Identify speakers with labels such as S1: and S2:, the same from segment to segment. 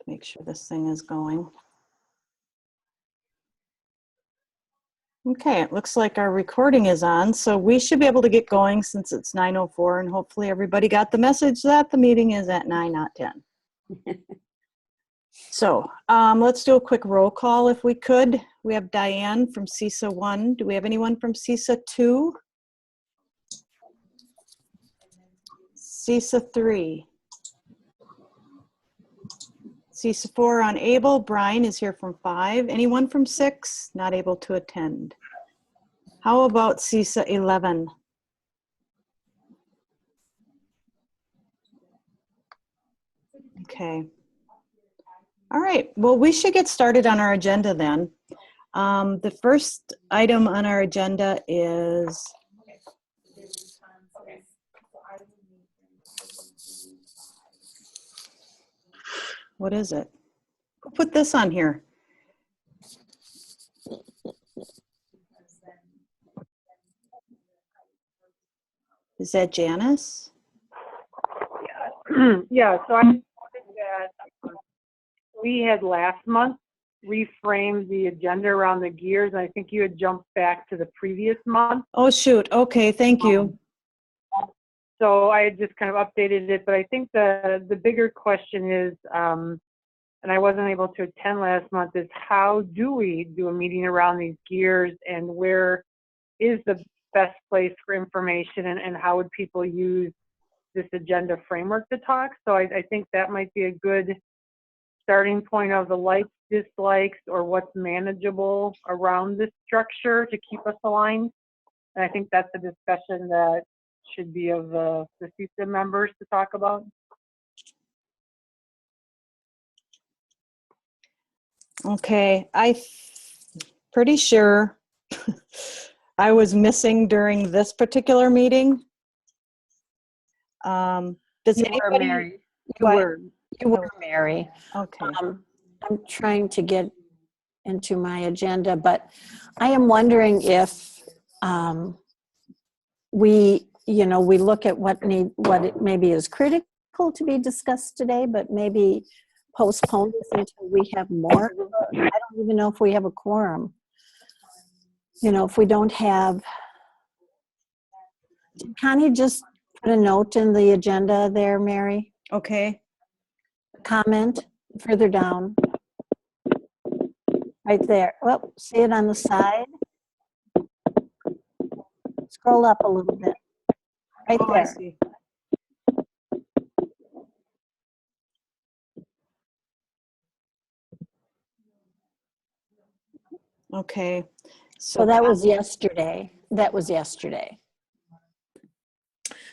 S1: Make sure this thing is going. Okay, it looks like our recording is on, so we should be able to get going since it's 9:04, and hopefully everybody got the message that the meeting is at 9, not 10. So let's do a quick roll call if we could. We have Diane from CISA 1. Do we have anyone from CISA 2? CISA 3. CISA 4 unable. Brian is here from 5. Anyone from 6? Not able to attend. How about CISA 11? Okay. All right. Well, we should get started on our agenda then. The first item on our agenda is what is it? Who put this on here? Is that Janice?
S2: Yeah, so I think that we had last month reframed the agenda around the gears, and I think you had jumped back to the previous month.
S1: Oh, shoot. Okay, thank you.
S2: So I had just kind of updated it, but I think the bigger question is, and I wasn't able to attend last month, is how do we do a meeting around these gears, and where is the best place for information, and how would people use this agenda framework to talk? So I think that might be a good starting point of the likes, dislikes, or what's manageable around this structure to keep us aligned. And I think that's a discussion that should be of the CISA members to talk about.
S1: Okay, I'm pretty sure I was missing during this particular meeting. Does
S3: You
S1: anybody?
S3: were, Mary. You were, Mary.
S1: Okay.
S3: I'm trying to get into my agenda, but I am wondering if we look at what it maybe is critical to be discussed today, but maybe postpone this until we have more. I don't even know if we have a quorum. You know, if we don't have, did Connie just put a note in the agenda there, Mary?
S1: Okay.
S3: Comment further down. Right there. Well, see it on the side? Scroll up a little bit. Right
S1: Oh,
S3: there.
S1: I see. Okay.
S3: So that was yesterday. That was yesterday.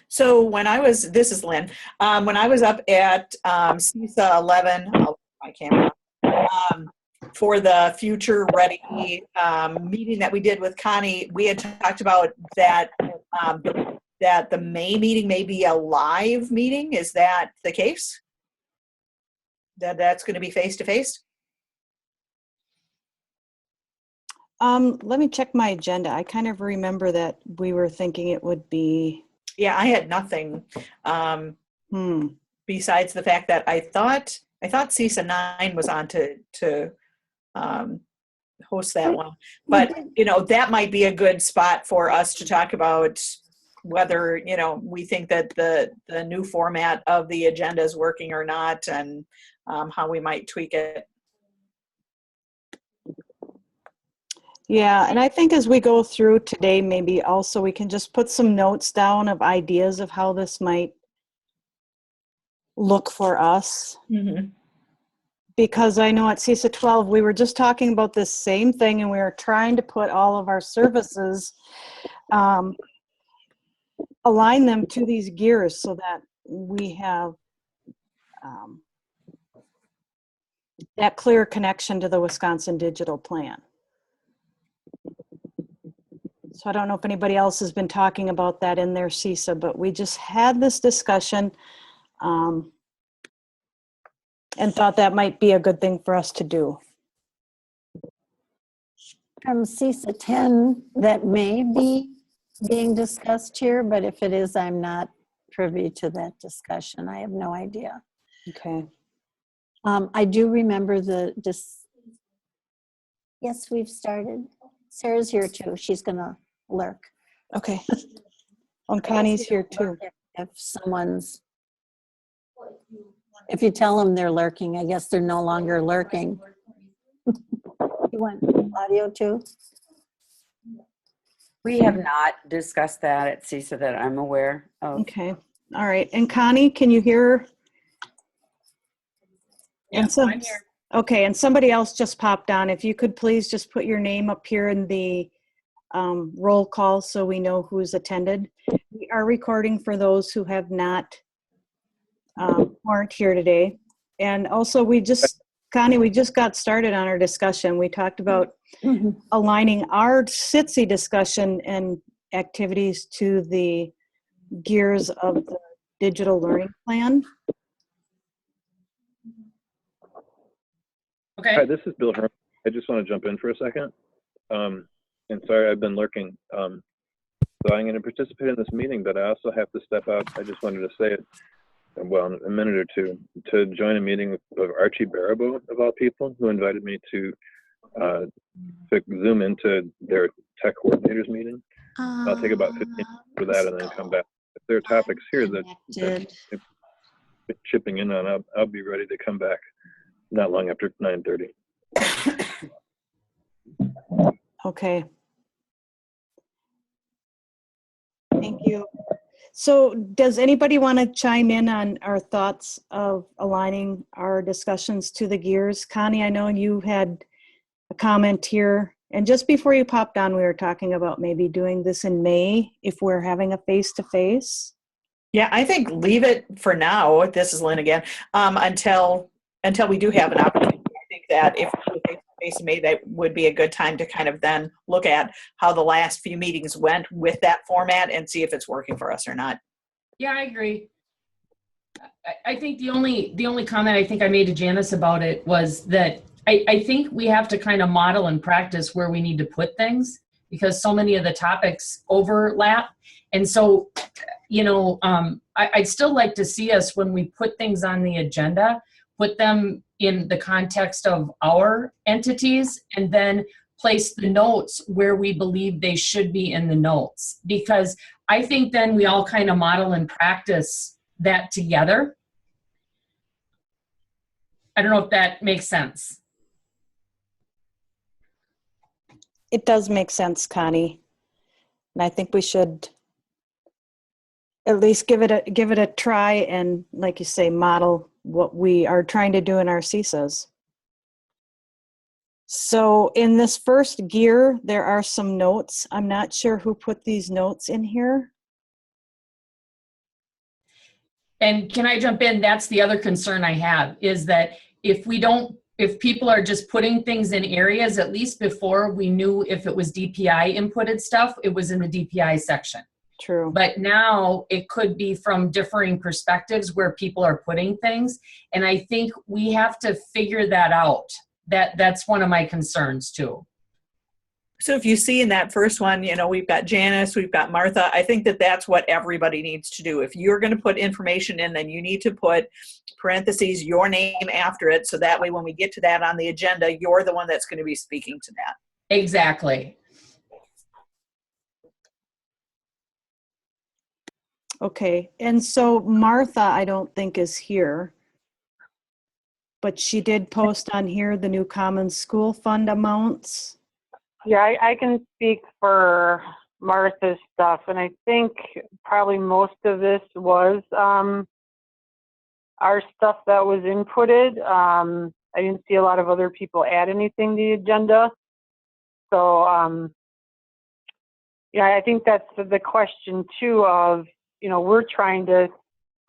S4: So when I was, this is Lynn, when I was up at CISA 11, I'll my camera, for the Future Ready meeting that we did with Connie, we had talked about that, that the May meeting may be a live meeting. Is that the case? That's going to be face-to-face?
S1: Let me check my agenda. I kind of remember that we were thinking it would be.
S4: Yeah, I had nothing besides the fact that I thought CISA 9 was on to host that one. But, you know, that might be a good spot for us to talk about whether, you know, we think that the new format of the agenda is working or not, and how we might tweak it.
S1: Yeah, and I think as we go through today, maybe also we can just put some notes down of ideas of how this might look for us.
S4: Mm-hmm.
S1: Because I know at CISA 12, we were just talking about this same thing, and we were trying to put all of our services, align them to these gears so that we have that clear connection to the Wisconsin Digital Plan. So I don't know if anybody else has been talking about that in their CISA, but we just had this discussion and thought that might be a good thing for us to do.
S3: From CISA 10, that may be being discussed here, but if it is, I'm not privy to that discussion. I have no idea.
S1: Okay.
S3: I do remember yes, we've started. Sarah's here too. She's gonna lurk.
S1: Okay. And Connie's here too.
S3: If if you tell them they're lurking, I guess they're no longer lurking. You want audio too?
S5: We have not discussed that at CISA that I'm aware of.
S1: Okay. All right. And Connie, can you hear?
S6: Yeah, I'm here.
S1: Okay. And somebody else just popped on. If you could please just put your name up here in the roll call so we know who's attended. We are recording for those who have not, aren't here today. And also Connie, we just got started on our discussion. We talked about aligning our CITSC discussion and activities to the gears of the digital learning plan.
S6: Okay.
S7: Hi, this is Bill Herman. I just want to jump in for a second. And sorry, I've been lurking. So I'm going to participate in this meeting, but I also have to step out. I just wanted to say it, well, in a minute or two, to join a meeting of Archie Barabo, of all people, who invited me to Zoom into their tech coordinators meeting. I'll take about 15 minutes for that and then come back. If there are topics here that chipping in on, I'll be ready to come back not long after 9:30.
S1: Okay. Thank you. So does anybody want to chime in on our thoughts of aligning our discussions to the gears? Connie, I know you had a comment here. And just before you popped on, we were talking about maybe doing this in May if we're having a face-to-face.
S4: Yeah, I think leave it for now. This is Lynn again. Until we do have an opportunity. I think that if face to May, that would be a good time to kind of then look at how the last few meetings went with that format and see if it's working for us or not.
S6: Yeah, I agree. I think the only comment I think I made to Janice about it was that I think we have to kind of model and practice where we need to put things because so many of the topics overlap. And so, you know, I'd still like to see us when we put things on the agenda, put them in the context of our entities and then place the notes where we believe they should be in the notes. Because I think then we all kind of model and practice that together. I don't know if that makes sense.
S1: It does make sense, Connie. And I think we should at least give it a try and, like you say, model what we are trying to do in our CISAs. So in this first gear, there are some notes. I'm not sure who put these notes in here.
S6: And can I jump in? That's the other concern I have is that if people are just putting things in areas, at least before we knew if it was DPI inputted stuff, it was in the DPI section.
S1: True.
S6: But now it could be from differing perspectives where people are putting things. And I think we have to figure that out. That's one of my concerns too.
S4: So if you see in that first one, you know, we've got Janice, we've got Martha. I think that that's what everybody needs to do. If you're going to put information in, then you need to put parentheses, your name after it. So that way, when we get to that on the agenda, you're the one that's going to be speaking to that.
S6: Exactly.
S1: Okay. And so Martha, I don't think is here, but she did post on here the new Common School Fund amounts.
S2: Yeah, I can speak for Martha's stuff, and I think probably most of this was our stuff that was inputted. I didn't see a lot of other people add anything to the agenda. So, yeah, I think that's the question too of, you know, we're trying to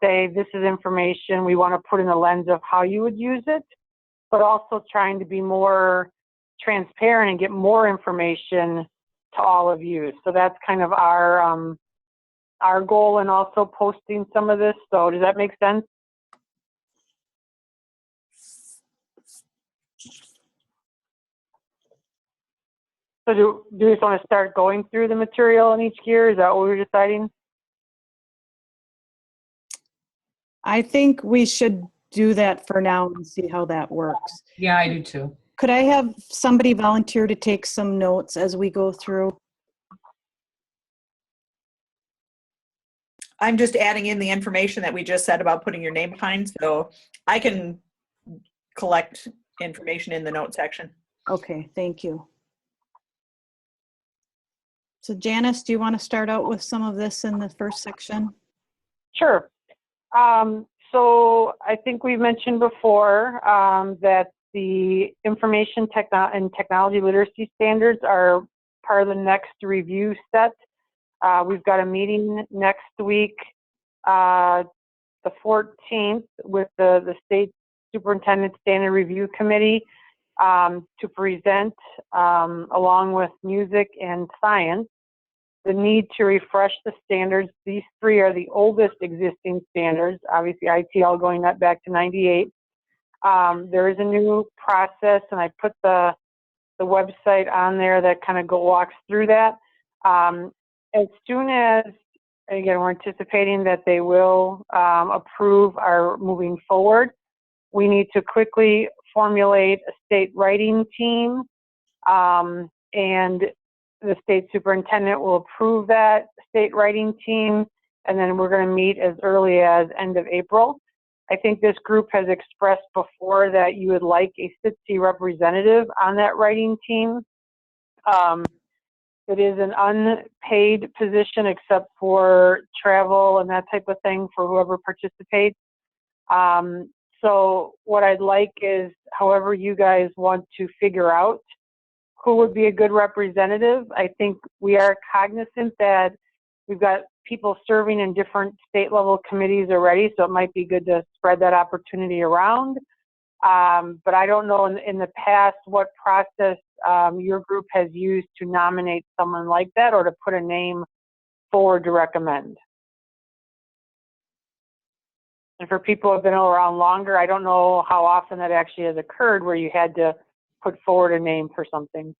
S2: say this is information we want to put in the lens of how you would use it, but also trying to be more transparent and get more information to all of you. So that's kind of our goal in also posting some of this. So does that make sense? So do we just want to start going through the material in each gear? Is that what we're deciding?
S1: I think we should do that for now and see how that works.
S6: Yeah, I do too.
S1: Could I have somebody volunteer to take some notes as we go through?
S4: I'm just adding in the information that we just said about putting your name behind, so I can collect information in the note section.
S1: Okay, thank you. So Janice, do you want to start out with some of this in the first section?
S2: Sure. So I think we mentioned before that the information and technology literacy standards are part of the next review set. We've got a meeting next week, the 14th, with the State Superintendent Standard Review Committee to present, along with music and science, the need to refresh the standards. These three are the oldest existing standards, obviously ITL going back to 98. There is a new process, and I put the website on there that kind of walks through that. As soon as, again, we're anticipating that they will approve our moving forward, we need to quickly formulate a state writing team, and the state superintendent will approve that state writing team, and then we're going to meet as early as end of April. I think this group has expressed before that you would like a CITSC representative on that writing team. It is an unpaid position except for travel and that type of thing for whoever participates. So what I'd like is, however you guys want to figure out who would be a good representative. I think we are cognizant that we've got people serving in different state level committees already, so it might be good to spread that opportunity around. But I don't know in the past what process your group has used to nominate someone like that or to put a name forward to recommend. And for people who have been around longer, I don't know how often that actually has occurred where you had to put forward a name for something.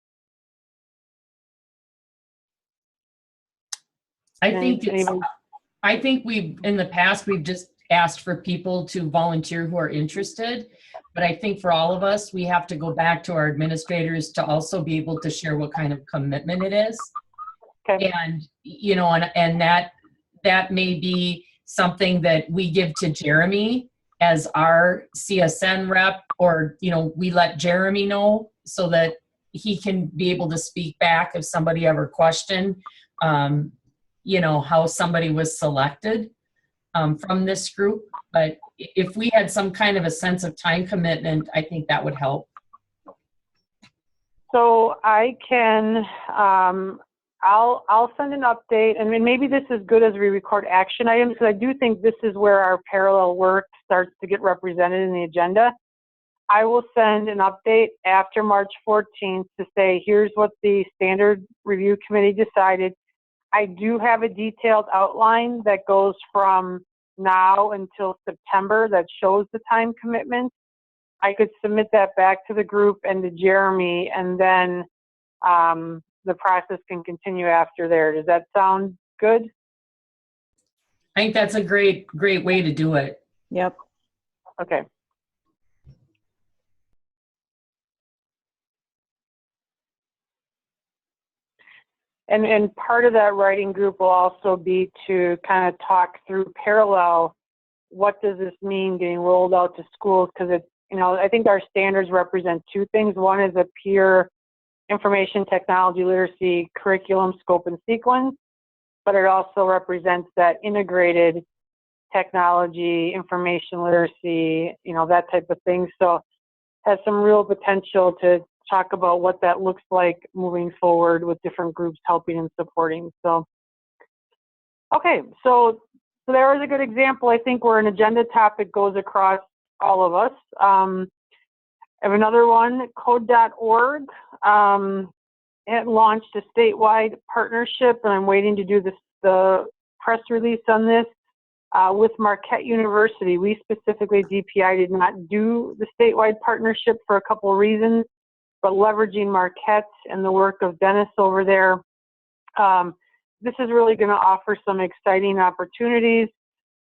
S6: I think we've, in the past, we've just asked for people to volunteer who are interested. But I think for all of us, we have to go back to our administrators to also be able to share what kind of commitment it is.
S2: Okay.
S6: And, you know, and that may be something that we give to Jeremy as our CSN rep, or, you know, we let Jeremy know so that he can be able to speak back if somebody ever questioned, you know, how somebody was selected from this group. But if we had some kind of a sense of time commitment, I think that would help.
S2: So I can, I'll send an update, and maybe this is good as we record action items, because I do think this is where our parallel work starts to get represented in the agenda. I will send an update after March 14th to say, here's what the Standard Review Committee decided. I do have a detailed outline that goes from now until September that shows the time commitment. I could submit that back to the group and to Jeremy, and then the process can continue after there. Does that sound good?
S6: I think that's a great way to do it.
S1: Yep.
S2: Okay. And part of that writing group will also be to kind of talk through parallel, what does this mean getting rolled out to schools? Because it's, you know, I think our standards represent two things. One is a peer information technology literacy curriculum scope and sequence, but it also represents that integrated technology, information literacy, you know, that type of thing. So has some real potential to talk about what that looks like moving forward with different groups helping and supporting. So, okay, so there is a good example, I think, where an agenda topic goes across all of us. I have another one, code.org. It launched a statewide partnership, and I'm waiting to do the press release on this with Marquette University. We specifically, DPI, did not do the statewide partnership for a couple of reasons, but leveraging Marquette and the work of Dennis over there, this is really going to offer some exciting opportunities.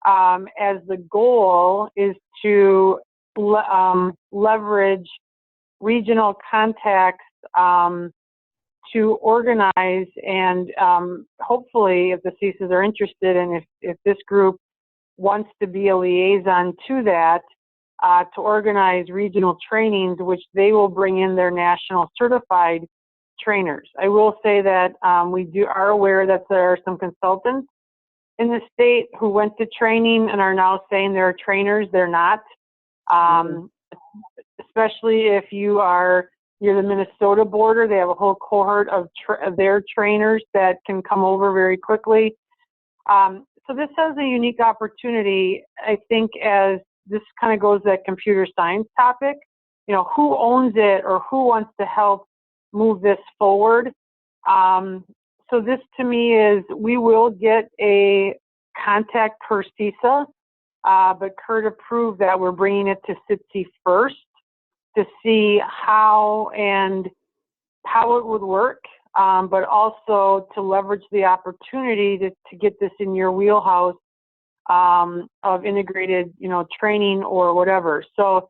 S2: as the goal is to leverage regional contacts to organize and hopefully, if the CISAs are interested and if this group wants to be a liaison to that, to organize regional trainings, which they will bring in their national certified trainers. I will say that we are aware that there are some consultants in the state who went to training and are now saying they're trainers. They're not, especially if you're the Minnesota border. They have a whole cohort of their trainers that can come over very quickly. So this has a unique opportunity, I think, as this kind of goes to that computer science topic. You know, who owns it or who wants to help move this forward? So this to me is, we will get a contact per CISA, but Kurt approved that we're bringing it to CITSC first to see how it would work, but also to leverage the opportunity to get this in your wheelhouse of integrated, training or whatever. So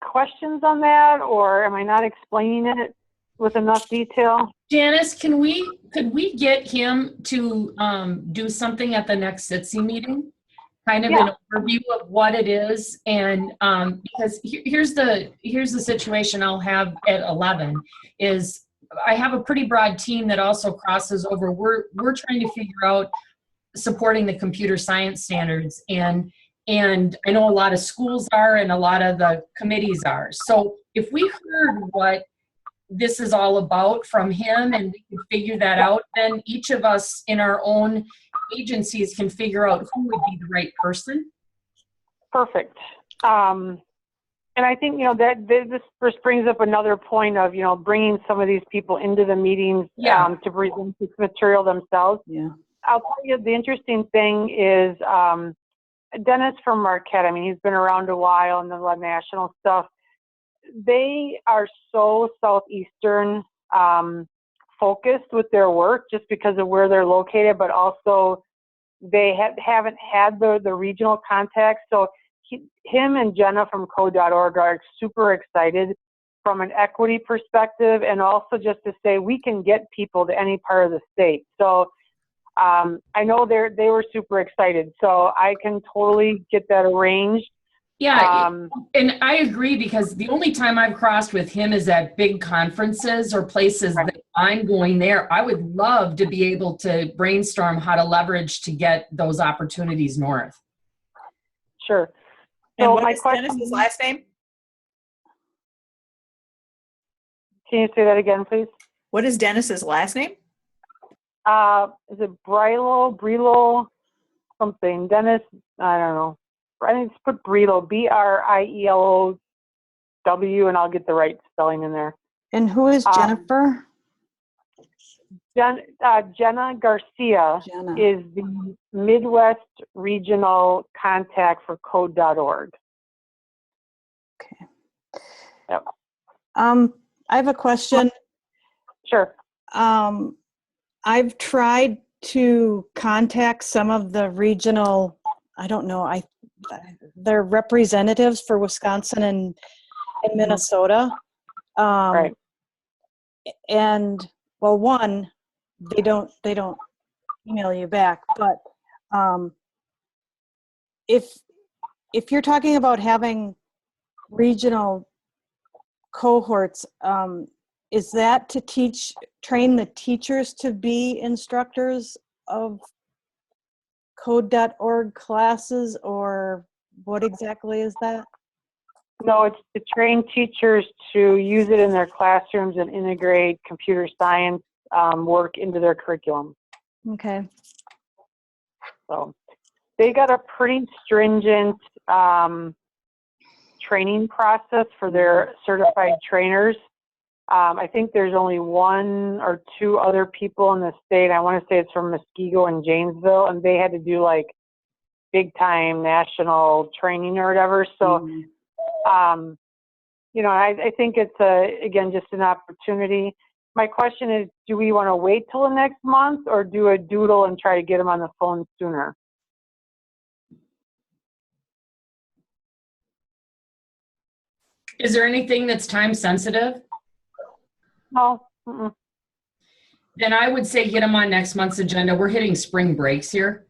S2: questions on that, or am I not explaining it with enough detail?
S6: Janice, could we get him to do something at the next CITSC meeting? Kind of an overview of what it is, and because here's the situation I'll have at 11 is I have a pretty broad team that also crosses over. We're trying to figure out supporting the computer science standards, and I know a lot of schools are and a lot of the committees are. So if we heard what this is all about from him and we can figure that out, then each of us in our own agencies can figure out who would be the right person.
S2: Perfect. And I think, that this first brings up another point of, bringing some of these people into the meetings to present this material themselves.
S1: Yeah.
S2: I'll tell you, the interesting thing is Dennis from Marquette. I mean, he's been around a while in the national stuff. They are so Southeastern focused with their work just because of where they're located, but also they haven't had the regional contacts. So him and Jenna from code.org are super excited from an equity perspective, and also just to say we can get people to any part of the state. So I know they were super excited. So I can totally get that arranged.
S6: Yeah, and I agree, because the only time I've crossed with him is at big conferences or places that I'm going there. I would love to be able to brainstorm how to leverage to get those opportunities north.
S2: Sure.
S4: And
S2: So
S4: what
S2: my
S4: is
S2: question,
S4: Dennis's last name?
S2: can you say that again, please?
S4: What is Dennis's last name?
S2: Is it Brilo, something? Dennis, I don't know. I think just put Brielo, Brielow, and I'll get the right spelling in there.
S1: And who is Jennifer?
S2: Jenna Garcia is the Midwest Regional Contact for Code.org.
S1: Okay.
S2: Yep.
S1: I have a question.
S2: Sure.
S1: I've tried to contact some of the regional, they're representatives for Wisconsin and Minnesota.
S2: Right.
S1: And well, one, they don't email you back, but if you're talking about having regional cohorts, is that to train the teachers to be instructors of code.org classes, or what exactly is that?
S2: No, it's to train teachers to use it in their classrooms and integrate computer science work into their curriculum.
S1: Okay.
S2: So they got a pretty stringent training process for their certified trainers. I think there's only one or two other people in the state. I want to say it's from Muskego and Janesville, and they had to do like big time national training or whatever. So, I think it's again, just an opportunity. My question is, do we want to wait till the next month or do a doodle and try to get them on the phone sooner?
S6: Is there anything that's time sensitive?
S2: No. Mm-mm.
S6: Then I would say get them on next month's agenda. We're hitting spring breaks here.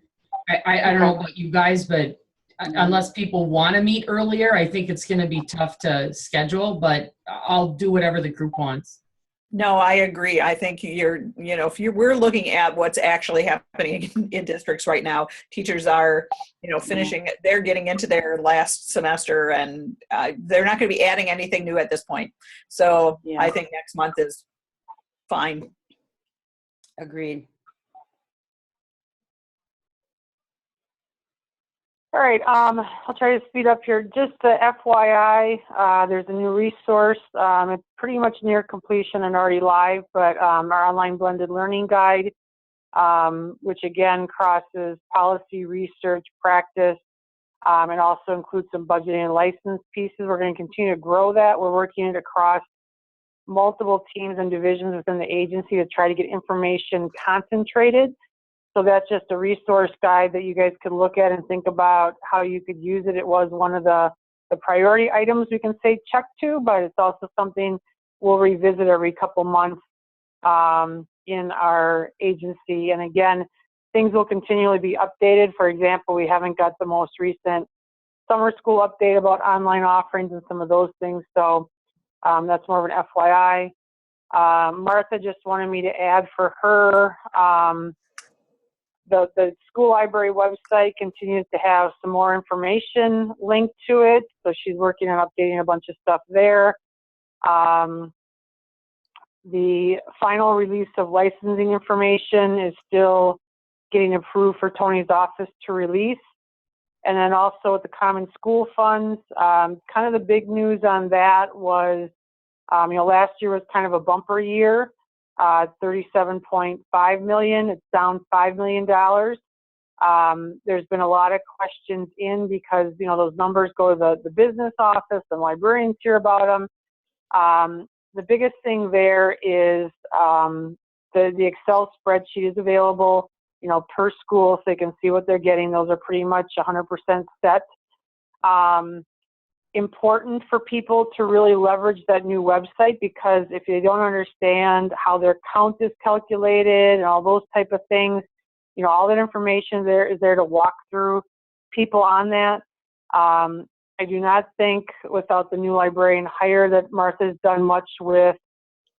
S6: I don't know about you guys, but unless people want to meet earlier, I think it's going to be tough to schedule, but I'll do whatever the group wants.
S4: No, I agree. I think we're looking at what's actually happening in districts right now. Teachers are, finishing, they're getting into their last semester, and they're not going to be adding anything new at this point. So
S1: Yeah.
S4: I think next month is fine.
S5: Agreed.
S2: All right, I'll try to speed up here. Just the FYI, there's a new resource. It's pretty much near completion and already live, but our online blended learning guide, which again crosses policy, research, practice, and also includes some budgeting and license pieces. We're going to continue to grow that. We're working it across multiple teams and divisions within the agency to try to get information concentrated. So that's just a resource guide that you guys could look at and think about how you could use it. It was one of the priority items we can say check to, but it's also something we'll revisit every couple months in our agency. And again, things will continually be updated. For example, we haven't got the most recent summer school update about online offerings and some of those things. So that's more of an FYI. Martha just wanted me to add for her, the school library website continues to have some more information linked to it. So she's working on updating a bunch of stuff there. The final release of licensing information is still getting approved for Tony's office to release. And then also with the common school funds, kind of the big news on that was, last year was kind of a bumper year. 37.5 million. It's down $5 million. There's been a lot of questions in because, those numbers go to the business office and librarians hear about them. The biggest thing there is the Excel spreadsheet is available, per school so they can see what they're getting. Those are pretty much 100% set. Important for people to really leverage that new website, because if you don't understand how their count is calculated and all those type of things, all that information there is there to walk through people on that. I do not think without the new librarian hire that Martha's done much with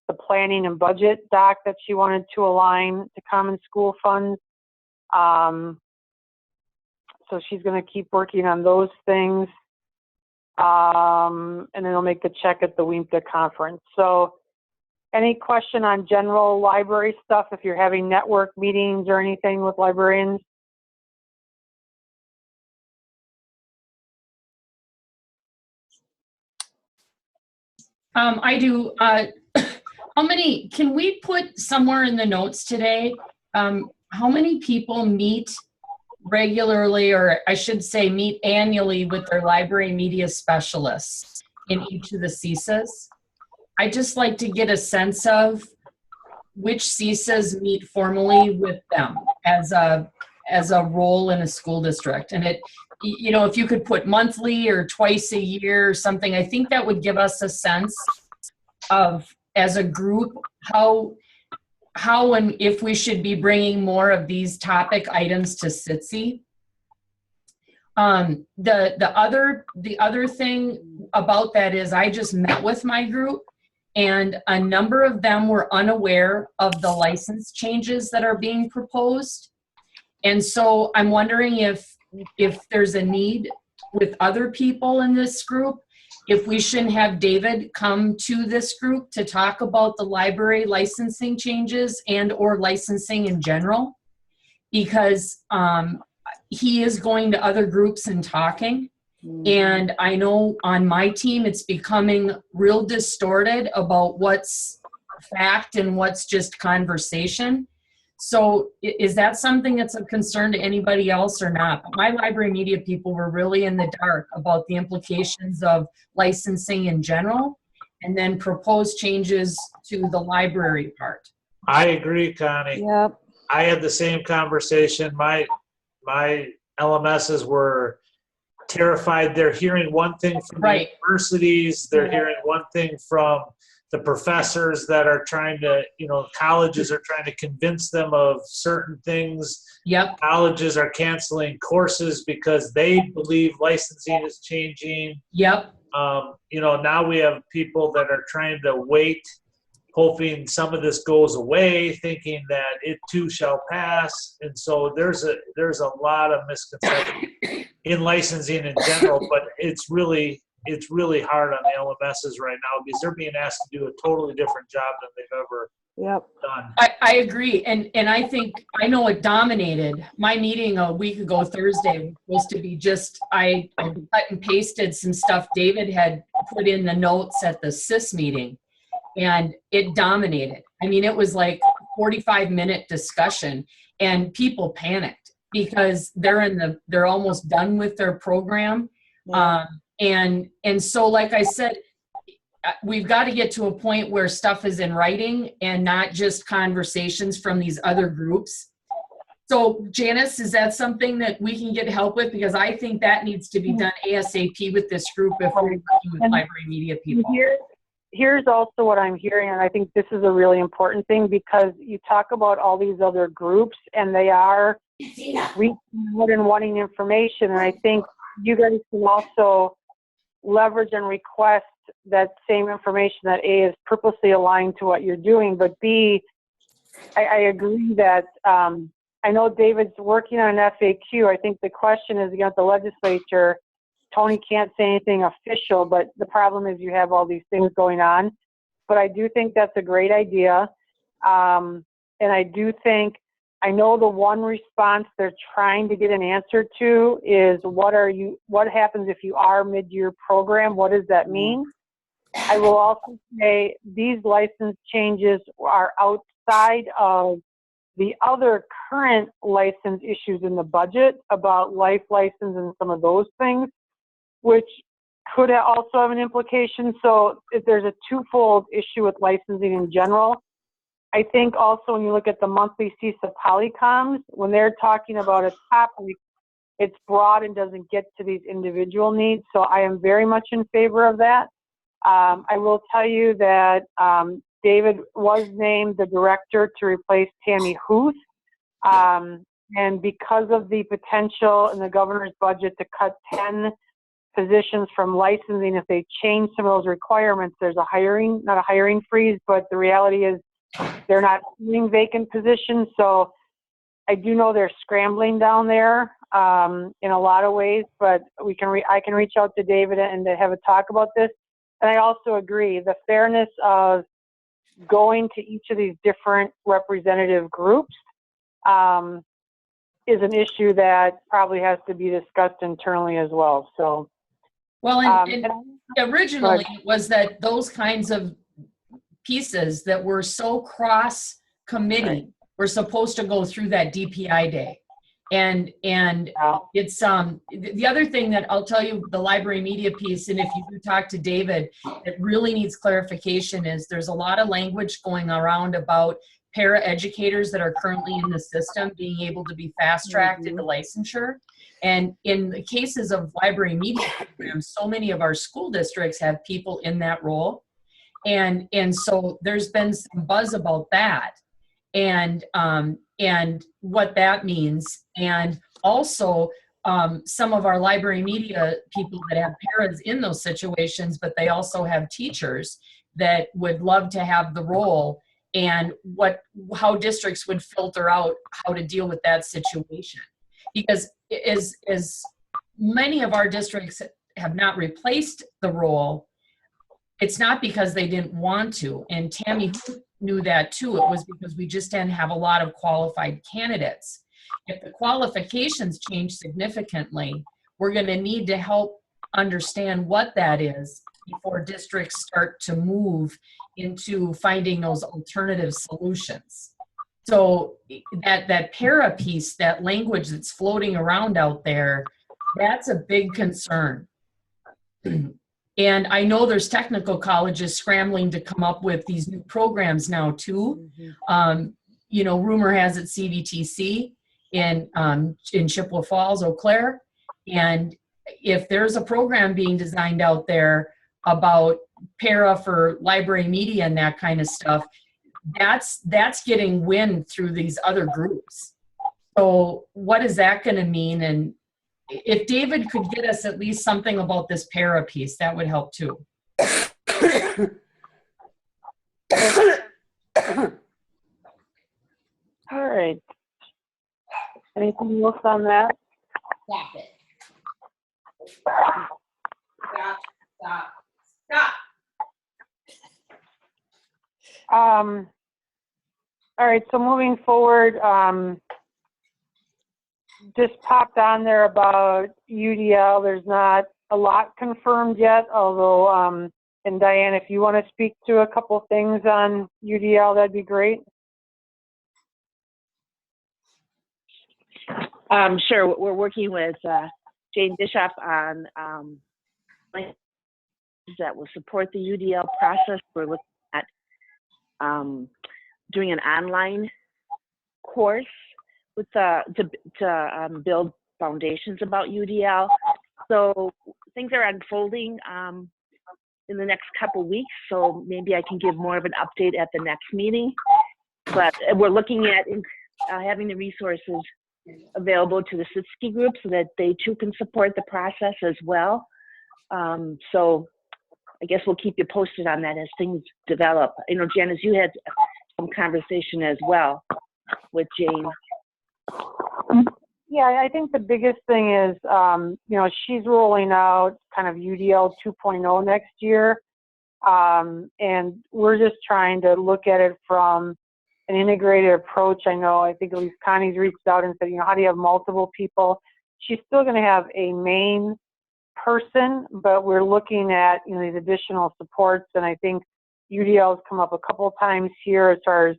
S2: the planning and budget doc that she wanted to align to common school funds. So she's going to keep working on those things. And then they'll make the check at the WIMTA conference. So any question on general library stuff, if you're having network meetings or anything with librarians?
S6: I do. How many, can we put somewhere in the notes today, how many people meet regularly, or I should say meet annually with their library media specialists in each of the CISAs? I just like to get a sense of which CISAs meet formally with them as a role in a school district. And it, if you could put monthly or twice a year or something, I think that would give us a sense of, as a group, how and if we should be bringing more of these topic items to CITSC. The other thing about that is I just met with my group, and a number of them were unaware of the license changes that are being proposed. And so I'm wondering if there's a need with other people in this group, if we shouldn't have David come to this group to talk about the library licensing changes and or licensing in general, because he is going to other groups and talking. And I know on my team, it's becoming real distorted about what's fact and what's just conversation. So is that something that's of concern to anybody else or not? My library media people were really in the dark about the implications of licensing in general, and then proposed changes to the library part.
S8: I agree, Connie.
S3: Yep.
S8: I had the same conversation. My LMSs were terrified. They're hearing one thing from the
S6: Right.
S8: universities. They're hearing one thing from the professors that are trying to, colleges are trying to convince them of certain things.
S6: Yep.
S8: Colleges are canceling courses because they believe licensing is changing.
S6: Yep.
S8: Now we have people that are trying to wait, hoping some of this goes away, thinking that it too shall pass. And so there's a lot of misconceptions in licensing in general, but it's really hard on the LMSs right now because they're being asked to do a totally different job than they've ever done.
S6: I agree. And I think, I know it dominated. My meeting a week ago, Thursday, was supposed to be just, I cut and pasted some stuff David had put in the notes at the CIS meeting, and it dominated. I mean, it was like 45-minute discussion, and people panicked because they're almost done with their program.
S1: Yeah.
S6: And so, like I said, we've got to get to a point where stuff is in writing and not just conversations from these other groups. So Janice, is that something that we can get help with? Because I think that needs to be done ASAP with this group if we're working with library media people.
S2: Here's also what I'm hearing, and I think this is a really important thing, because you talk about all these other groups and they are reaching out and wanting information, and I think you guys can also leverage and request that same information that A is purposely aligned to what you're doing, but B, I agree that I know David's working on an FAQ. I think the question is against the legislature. Tony can't say anything official, but the problem is you have all these things going on. But I do think that's a great idea. And I do think, I know the one response they're trying to get an answer to is what happens if you are mid-year program? What does that mean? I will also say these license changes are outside of the other current license issues in the budget about life license and some of those things, which could also have an implication. So if there's a twofold issue with licensing in general, I think also when you look at the monthly CISA polycoms, when they're talking about a topic, it's broad and doesn't get to these individual needs. So I am very much in favor of that. I will tell you that David was named the director to replace Tammy Huth. And because of the potential in the governor's budget to cut 10 positions from licensing, if they change some of those requirements, there's not a hiring freeze, but the reality is they're not filling vacant positions. So I do know they're scrambling down there in a lot of ways, but I can reach out to David and to have a talk about this. And I also agree, the fairness of going to each of these different representative groups is an issue that probably has to be discussed internally as well. So,
S6: well, and originally it was that those kinds of pieces that were so cross committee were supposed to go through that DPI day. And it's the other thing that I'll tell you, the library media piece, and if you do talk to David, it really needs clarification, is there's a lot of language going around about para-educators that are currently in the system being able to be fast-tracked into licensure. And in the cases of library media programs, so many of our school districts have people in that role. And so there's been some buzz about that. And what that means. And also some of our library media people that have paras in those situations, but they also have teachers that would love to have the role, and how districts would filter out how to deal with that situation. Because as many of our districts have not replaced the role, it's not because they didn't want to. And Tammy knew that too. It was because we just didn't have a lot of qualified candidates. If the qualifications change significantly, we're going to need to help understand what that is before districts start to move into finding those alternative solutions. So that para piece, that language that's floating around out there, that's a big concern. And I know there's technical colleges scrambling to come up with these new programs now too. Rumor has it CVTC in Chippewa Falls, Eau Claire, and if there's a program being designed out there about para for library media and that kind of stuff, that's getting wind through these other groups. So what is that going to mean? And if David could get us at least something about this para piece, that would help too.
S2: All right. Anything else on that?
S6: Stop it. Stop, stop, stop.
S2: All right, so moving forward, just popped on there about UDL. There's not a lot confirmed yet, although, and Diane, if you want to speak to a couple things on UDL, that'd be great.
S9: Sure. We're working with Jane Bishop on that will support the UDL process. We're looking at doing an online course with to build foundations about UDL. So things are unfolding in the next couple weeks. So maybe I can give more of an update at the next meeting. But we're looking at having the resources available to the CITSC group so that they too can support the process as well. So I guess we'll keep you posted on that as things develop. You know, Janice, you had some conversation as well with Jane.
S2: Yeah, I think the biggest thing is, you know, she's rolling out kind of UDL 2.0 next year. And we're just trying to look at it from an integrated approach. I think at least Connie's reached out and said, you know, how do you have multiple people? She's still going to have a main person, but we're looking at, you know, these additional supports. And I think UDL has come up a couple of times here as far as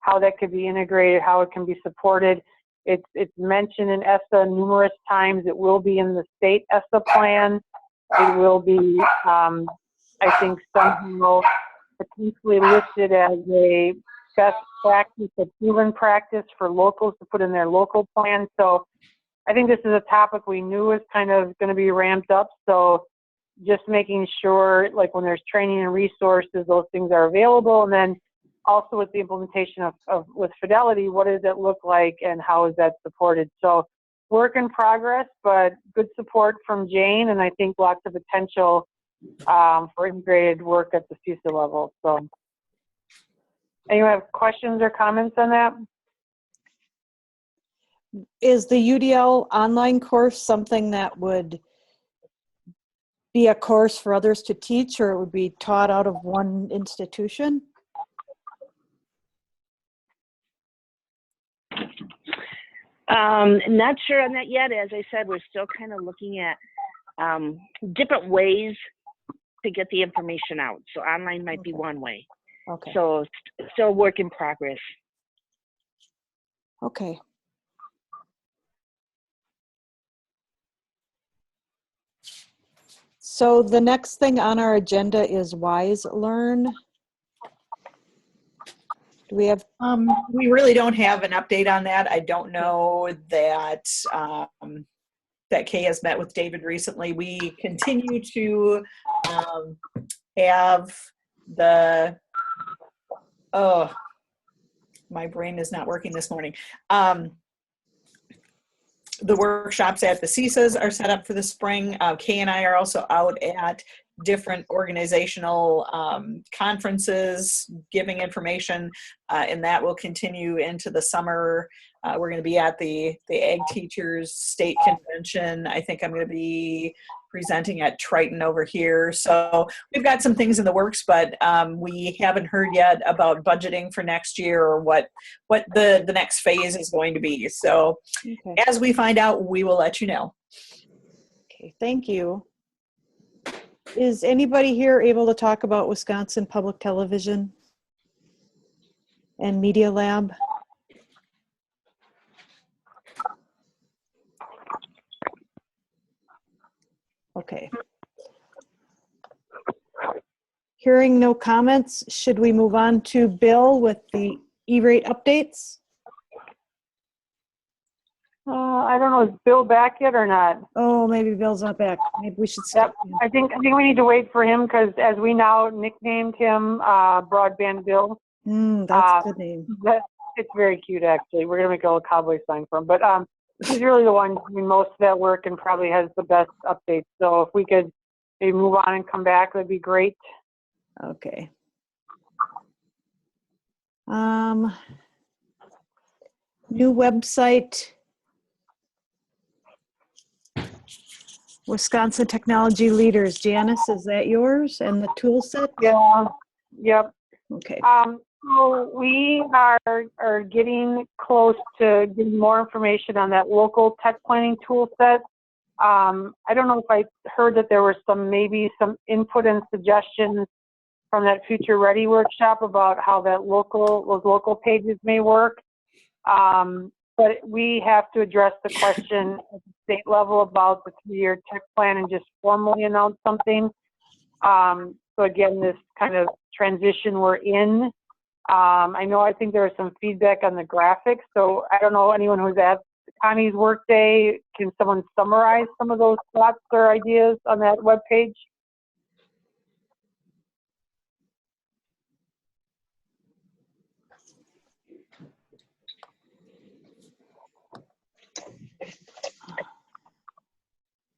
S2: how that could be integrated, how it can be supported. It's mentioned in ESSA numerous times. It will be in the state ESSA plan. It will be, I think, somehow potentially listed as a best practice, a proven practice for locals to put in their local plan. So I think this is a topic we knew was kind of going to be ramped up. So just making sure, like when there's training and resources, those things are available. And then also with the implementation of with Fidelity, what does it look like and how is that supported? So work in progress, but good support from Jane, and I think lots of potential for integrated work at the CISA level. So anyone have questions or comments on that?
S1: Is the UDL online course something that would be a course for others to teach, or it would be taught out of one institution?
S9: Not sure on that yet. As I said, we're still kind of looking at different ways to get the information out. So online might be one way.
S1: Okay.
S9: So still work in progress.
S1: Okay. So the next thing on our agenda is Wise Learn. Do we have?
S4: We really don't have an update on that. I don't know that that Kay has met with David recently. We continue to have the, oh, my brain is not working this morning. The workshops at the CISAs are set up for the spring. Kay and I are also out at different organizational conferences, giving information, and that will continue into the summer. We're going to be at the Ag Teachers State Convention. I think I'm going to be presenting at Triton over here. So we've got some things in the works, but we haven't heard yet about budgeting for next year or what the next phase is going to be. So
S1: Okay.
S4: as we find out, we will let you know.
S1: Okay, thank you. Is anybody here able to talk about Wisconsin Public Television and Media Lab? Okay. Hearing no comments, should we move on to Bill with the E-rate updates?
S2: I don't know, is Bill back yet or not?
S1: Oh, maybe Bill's not back. Maybe we should skip him.
S2: I think we need to wait for him because as we now nicknamed him Broadband Bill.
S1: That's a good name.
S2: It's very cute, actually. We're gonna make a little cowboy sign for him, but he's really the one doing most of that work and probably has the best updates. So if we could maybe move on and come back, that'd be great.
S1: Okay. New website, Wisconsin Technology Leaders. Janice, is that yours? And the tool set?
S2: Yeah. Yep.
S1: Okay.
S2: So we are getting close to getting more information on that local tech planning tool set. I don't know if I heard that there were maybe some input and suggestions from that Future Ready workshop about how those local pages may work. But we have to address the question at the state level about the 3-year tech plan and just formally announce something. So again, this kind of transition we're in. I think there was some feedback on the graphics. So I don't know anyone who's at Connie's Workday. Can someone summarize some of those thoughts or ideas on that webpage?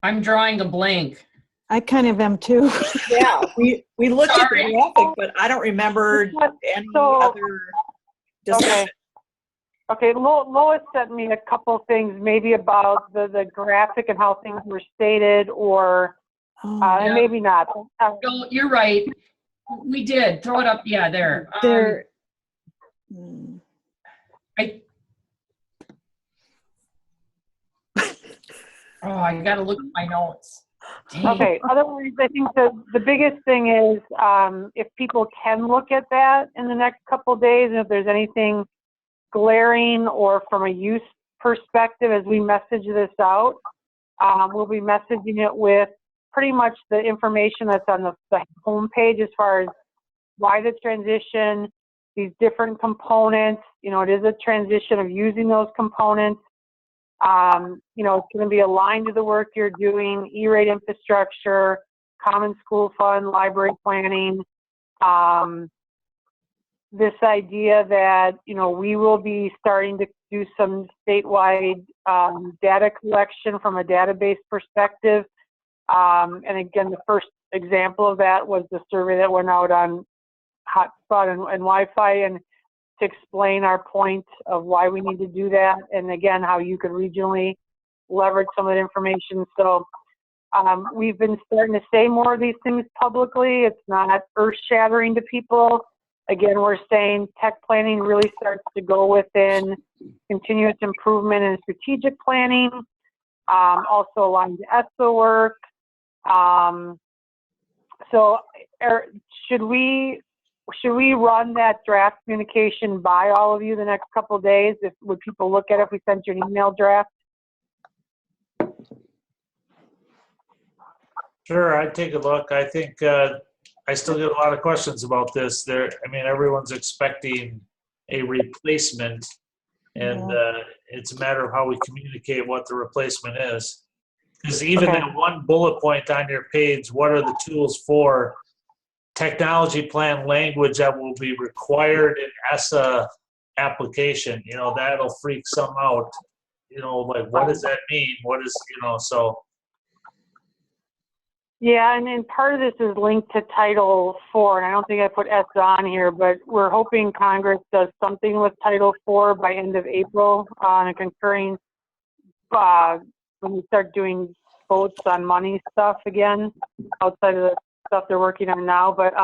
S6: I'm drawing a blank.
S1: I kind of am too.
S4: Yeah, we looked at the
S6: Sorry.
S4: graphic, but I don't remember any other discussion.
S2: Okay, Lois sent me a couple things maybe about the graphic and how things were stated, or and maybe not.
S6: No, you're right. We did. Throw it up. Yeah, there. I got to look at my notes. Dang.
S2: Okay, otherwise, I think the biggest thing is if people can look at that in the next couple of days, and if there's anything glaring or from a use perspective as we message this out, we'll be messaging it with pretty much the information that's on the homepage as far as why the transition, these different components. It is a transition of using those components. It's going to be aligned to the work you're doing, E-rate infrastructure, common school fund, library planning. This idea that, we will be starting to do some statewide data collection from a database perspective. And again, the first example of that was the survey that went out on hotspot and Wi-Fi, and to explain our point of why we need to do that, and again, how you could regionally leverage some of that information. So we've been starting to say more of these things publicly. It's not earth-shattering to people. Again, we're saying tech planning really starts to go within continuous improvement and strategic planning, also aligned to ESSA work. So should we run that draft communication by all of you the next couple of days? Would people look at it if we sent you an email draft?
S8: Sure, I'd take a look. I think I still get a lot of questions about this. Everyone's expecting a replacement, and it's a matter of how we communicate what the replacement is. Because even that one bullet point on your page, what are the tools for technology plan language that will be required in ESSA application, that'll freak some out. Like, what does that mean? What is, so.
S2: Yeah, and then part of this is linked to Title IV, and I don't think I put ESSA on here, but we're hoping Congress does something with Title IV by end of April on a concurring, when we start doing votes on money stuff again, outside of the stuff they're working on now. But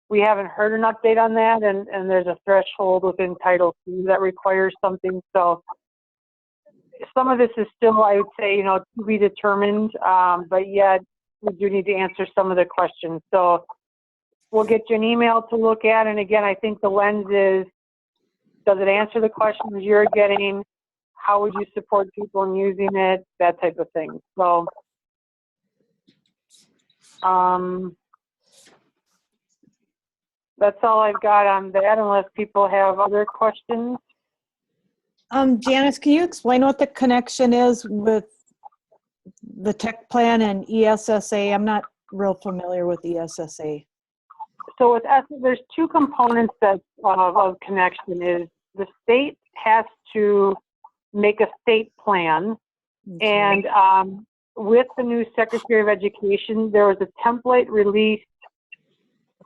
S2: we haven't heard an update on that, and there's a threshold within Title II that requires something. So some of this is still, I would say, to be determined, but yet we do need to answer some of the questions. So we'll get you an email to look at. And again, I think the lens is, does it answer the questions you're getting? How would you support people in using it? That type of thing. So that's all I've got on that, unless people have other questions.
S1: Janice, can you explain what the connection is with the tech plan and ESSA? I'm not real familiar with ESSA.
S2: So with ESSA, there's two components that of connection is the state has to make a state plan. And with the new Secretary of Education, there was a template released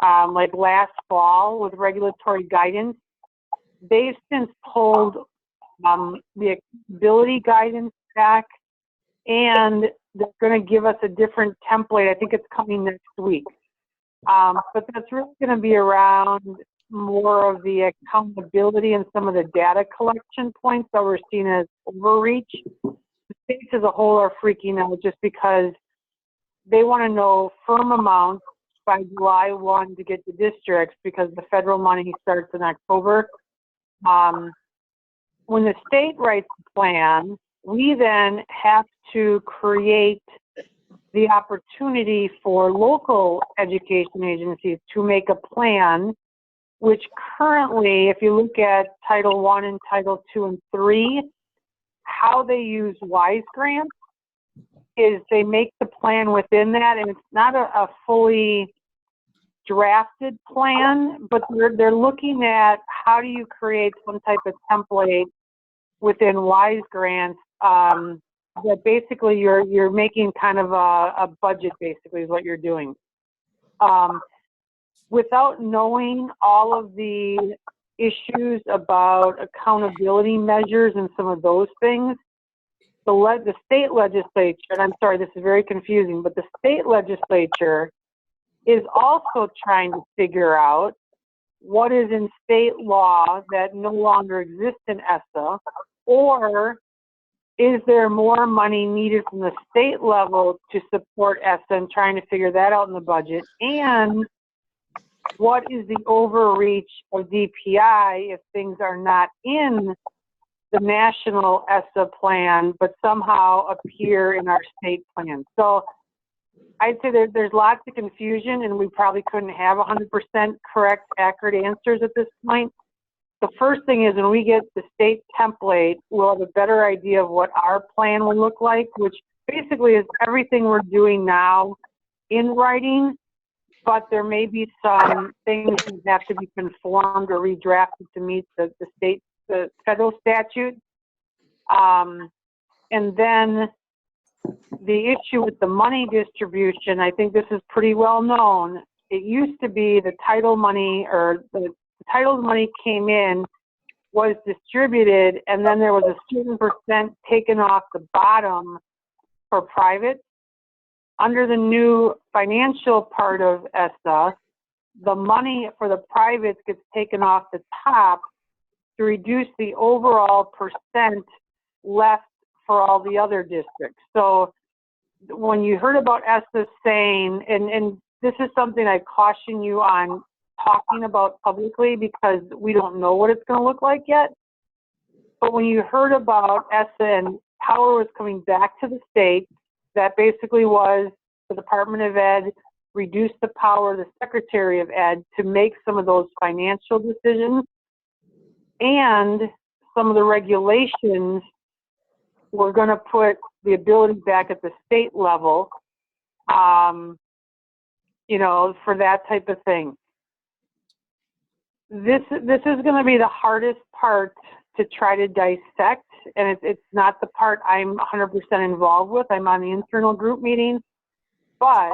S2: like last fall with regulatory guidance. They've since pulled the accessibility guidance back, and they're going to give us a different template. I think it's coming next week. But that's really going to be around more of the accountability and some of the data collection points that we're seeing as overreach. The states as a whole are freaking out just because they want to know firm amounts by July 1 to get to districts because the federal money starts in October. When the state writes the plan, we then have to create the opportunity for local education agencies to make a plan, which currently, if you look at Title I and Title II and III, how they use WISE grants is they make the plan within that, and it's not a fully drafted plan, but they're looking at how do you create some type of template within WISE grants that basically you're making kind of a budget, basically is what you're doing. Without knowing all of the issues about accountability measures and some of those things, the state legislature, and I'm sorry, this is very confusing, but the state legislature is also trying to figure out what is in state law that no longer exists in ESSA, or is there more money needed from the state level to support ESSA, and trying to figure that out in the budget, and what is the overreach of DPI if things are not in the national ESSA plan, but somehow appear in our state plan. So I'd say there's lots of confusion, and we probably couldn't have 100% correct, accurate answers at this point. The first thing is when we get the state template, we'll have a better idea of what our plan will look like, which basically is everything we're doing now in writing, but there may be some things that have to be conformed or redrafted to meet the federal statute. And then the issue with the money distribution, I think this is pretty well known. It used to be the title money, or the title money came in, was distributed, and then there was a certain percent taken off the bottom for private. Under the new financial part of ESSA, the money for the privates gets taken off the top to reduce the overall percent left for all the other districts. So when you heard about ESSA saying, and this is something I caution you on talking about publicly because we don't know what it's going to look like yet. But when you heard about ESSA and power was coming back to the state, that basically was the Department of Ed reduced the power of the Secretary of Ed to make some of those financial decisions, and some of the regulations were going to put the ability back at the state level, you know, for that type of thing. This is going to be the hardest part to try to dissect, and it's not the part I'm 100% involved with. I'm on the internal group meeting, but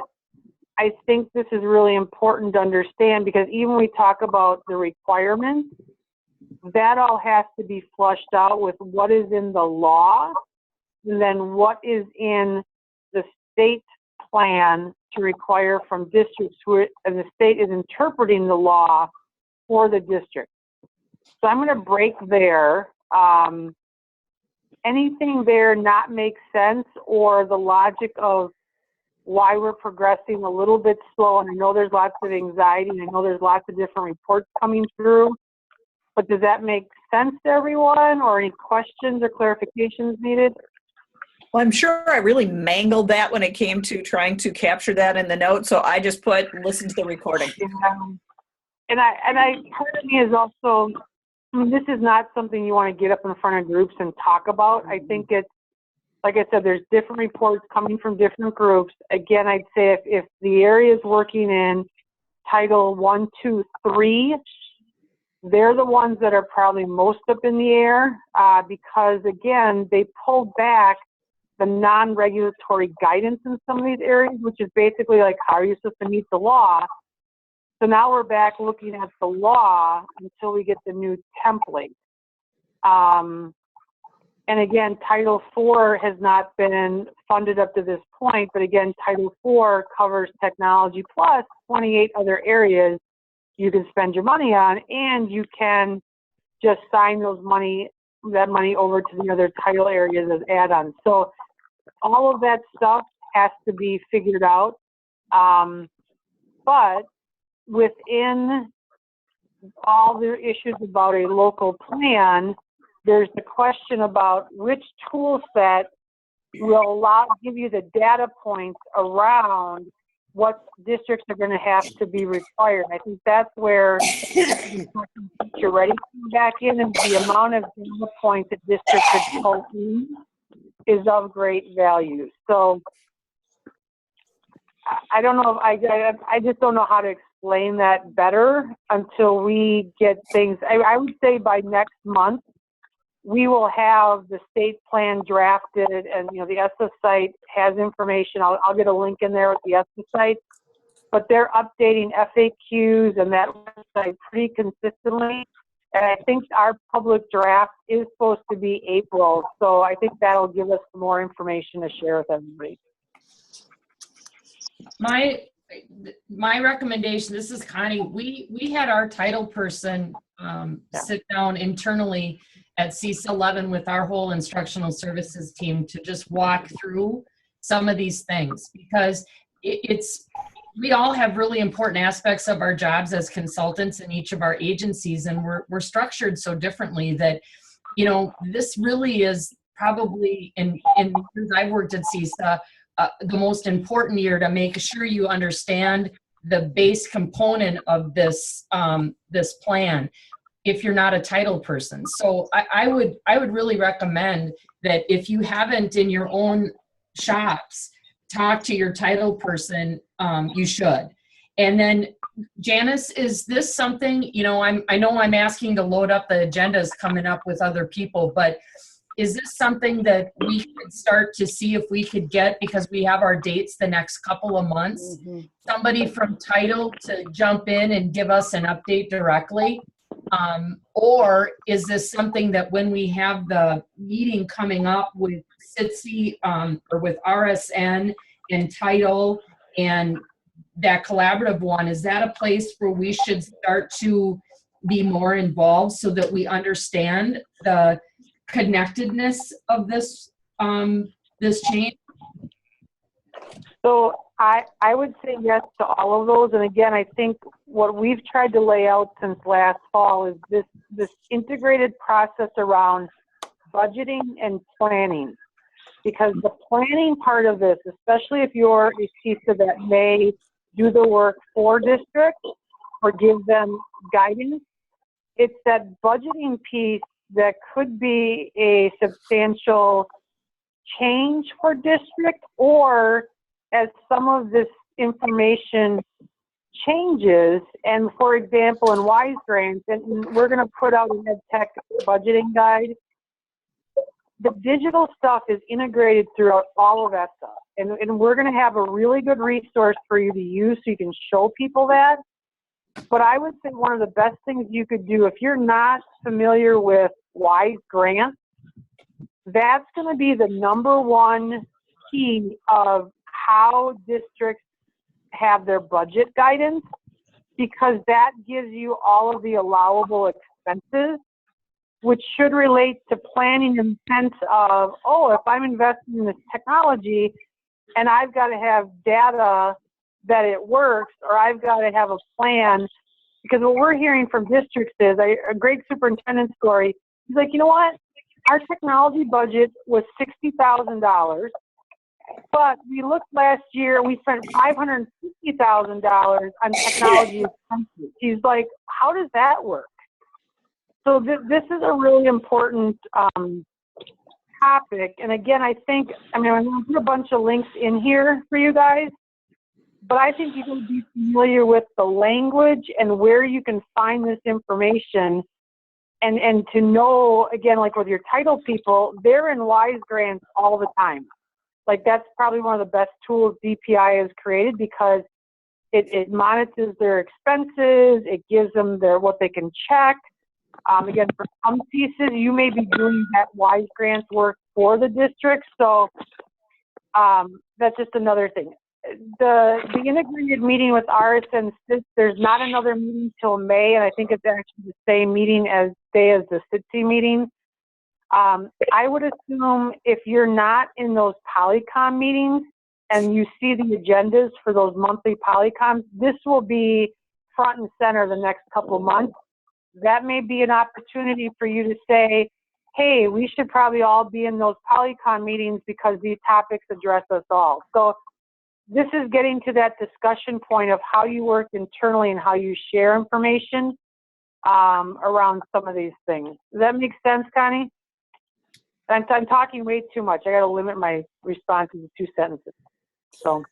S2: I think this is really important to understand, because even when we talk about the requirements, that all has to be flushed out with what is in the law, and then what is in the state plan to require from districts who, and the state is interpreting the law for the district. So I'm going to break there. Anything there not make sense, or the logic of why we're progressing a little bit slow, and I know there's lots of anxiety, and I know there's lots of different reports coming through, but does that make sense to everyone, or any questions or clarifications needed?
S4: Well, I'm sure I really mangled that when it came to trying to capture that in the note, so I just put listen to the recording.
S2: And I part of me is also I mean, this is not something you want to get up in front of groups and talk about. I think it's, like I said, there's different reports coming from different groups. Again, I'd say if the area is working in Title 1, 2, 3, they're the ones that are probably most up in the air because, again, they pulled back the non-regulatory guidance in some of these areas, which is basically like, how are you supposed to meet the law? So now we're back looking at the law until we get the new template. And again, Title IV has not been funded up to this point, but again, Title IV covers technology plus 28 other areas you can spend your money on, and you can just sign that money over to the other title areas as add-ons. So all of that stuff has to be figured out. But within all the issues about a local plan, there's the question about which tool set will give you the data points around what districts are going to have to be required. I think that's where you're ready to come back in, and the amount of data points that districts could pull in is of great value. So I don't know if I just don't know how to explain that better until we get things. I would say by next month, we will have the state plan drafted, and the ESSA site has information. I'll get a link in there with the ESSA site, but they're updating FAQs and that website pretty consistently. And I think our public draft is supposed to be April, so I think that'll give us some more information to share with everybody.
S6: My recommendation, this is Connie, we had our title person sit down internally at CISA 11 with our whole instructional services team to just walk through some of these things, because we all have really important aspects of our jobs as consultants in each of our agencies, and we're structured so differently that, this really is probably, in the years I've worked at CISA, the most important year to make sure you understand the base component of this this plan if you're not a title person. So I would really recommend that if you haven't in your own shops talk to your title person, you should. And then Janice, is this something, I know I'm asking to load up the agendas coming up with other people, but is this something that we could start to see if we could get, because we have our dates the next couple of months, somebody from title to jump in and give us an update directly? Or is this something that when we have the meeting coming up with CITSC or with RSN and title and that collaborative one, is that a place where we should start to be more involved so that we understand the connectedness of this this change?
S2: So I would say yes to all of those. And again, I think what we've tried to lay out since last fall is this integrated process around budgeting and planning. Because the planning part of this, especially if you're a CISA that may do the work for districts or give them guidance, it's that budgeting piece that could be a substantial change for district, or as some of this information changes, and for example, in WISE grants, and we're going to put out an EdTech budgeting guide, the digital stuff is integrated throughout all of that stuff. And we're going to have a really good resource for you to use so you can show people that. But I would say one of the best things you could do, if you're not familiar with WISE grants, that's going to be the #1 key of how districts have their budget guidance, because that gives you all of the allowable expenses, which should relate to planning in the sense of, oh, if I'm investing in this technology and I've got to have data that it works, or I've got to have a plan, because what we're hearing from districts is a great superintendent story. He's like, you know what? Our technology budget was $60,000, but we looked last year, we spent $550,000 on technology expenses. He's like, how does that work? So this is a really important topic. And again, I'm going to put a bunch of links in here for you guys. But I think you can be familiar with the language and where you can find this information. And to know, again, like with your title people, they're in WISE grants all the time. Like that's probably one of the best tools DPI has created because it monitors their expenses, it gives them what they can check. Again, for some pieces, you may be doing that WISE grants work for the district. So that's just another thing. The integrated meeting with RS and CITSC, there's not another meeting till May, and I think it's actually the same meeting as the CITSC meeting. I would assume if you're not in those Polycom meetings and you see the agendas for those monthly Polycoms, this will be front and center the next couple of months. That may be an opportunity for you to say, hey, we should probably all be in those Polycom meetings because these topics address us all. So this is getting to that discussion point of how you work internally and how you share information around some of these things. Does that make sense, Connie? I'm talking way too much. I got to limit my responses to 2 sentences. So.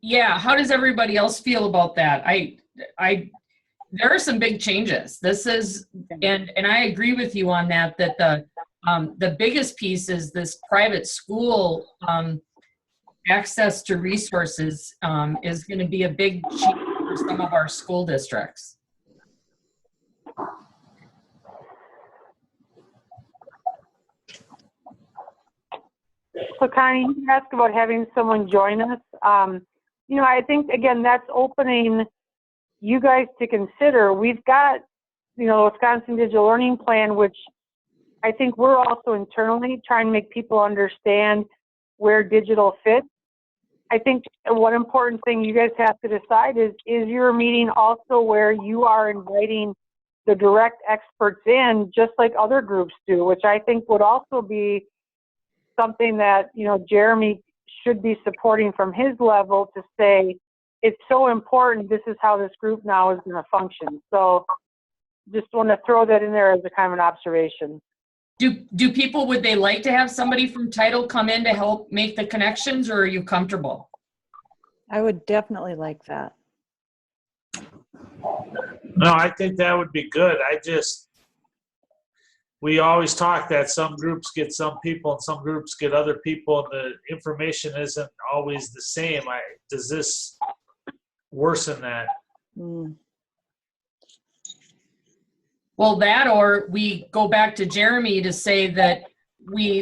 S6: Yeah, how does everybody else feel about that? There are some big changes. This is, and I agree with you on that the biggest piece is this private school access to resources is going to be a big change for some of our school districts.
S2: So Connie, you asked about having someone join us. I think, again, that's opening you guys to consider. We've got, the Wisconsin Digital Learning Plan, which I think we're also internally trying to make people understand where digital fits. I think one important thing you guys have to decide is your meeting also where you are inviting the direct experts in, just like other groups do, which I think would also be something that, Jeremy should be supporting from his level to say, it's so important, this is how this group now is going to function. So just want to throw that in there as a kind of an observation.
S6: Do people, would they like to have somebody from title come in to help make the connections, or are you comfortable?
S1: I would definitely like that.
S8: No, I think that would be good. We always talk that some groups get some people and some groups get other people, and the information isn't always the same. Does this worsen that?
S6: Well, that, or we go back to Jeremy to say that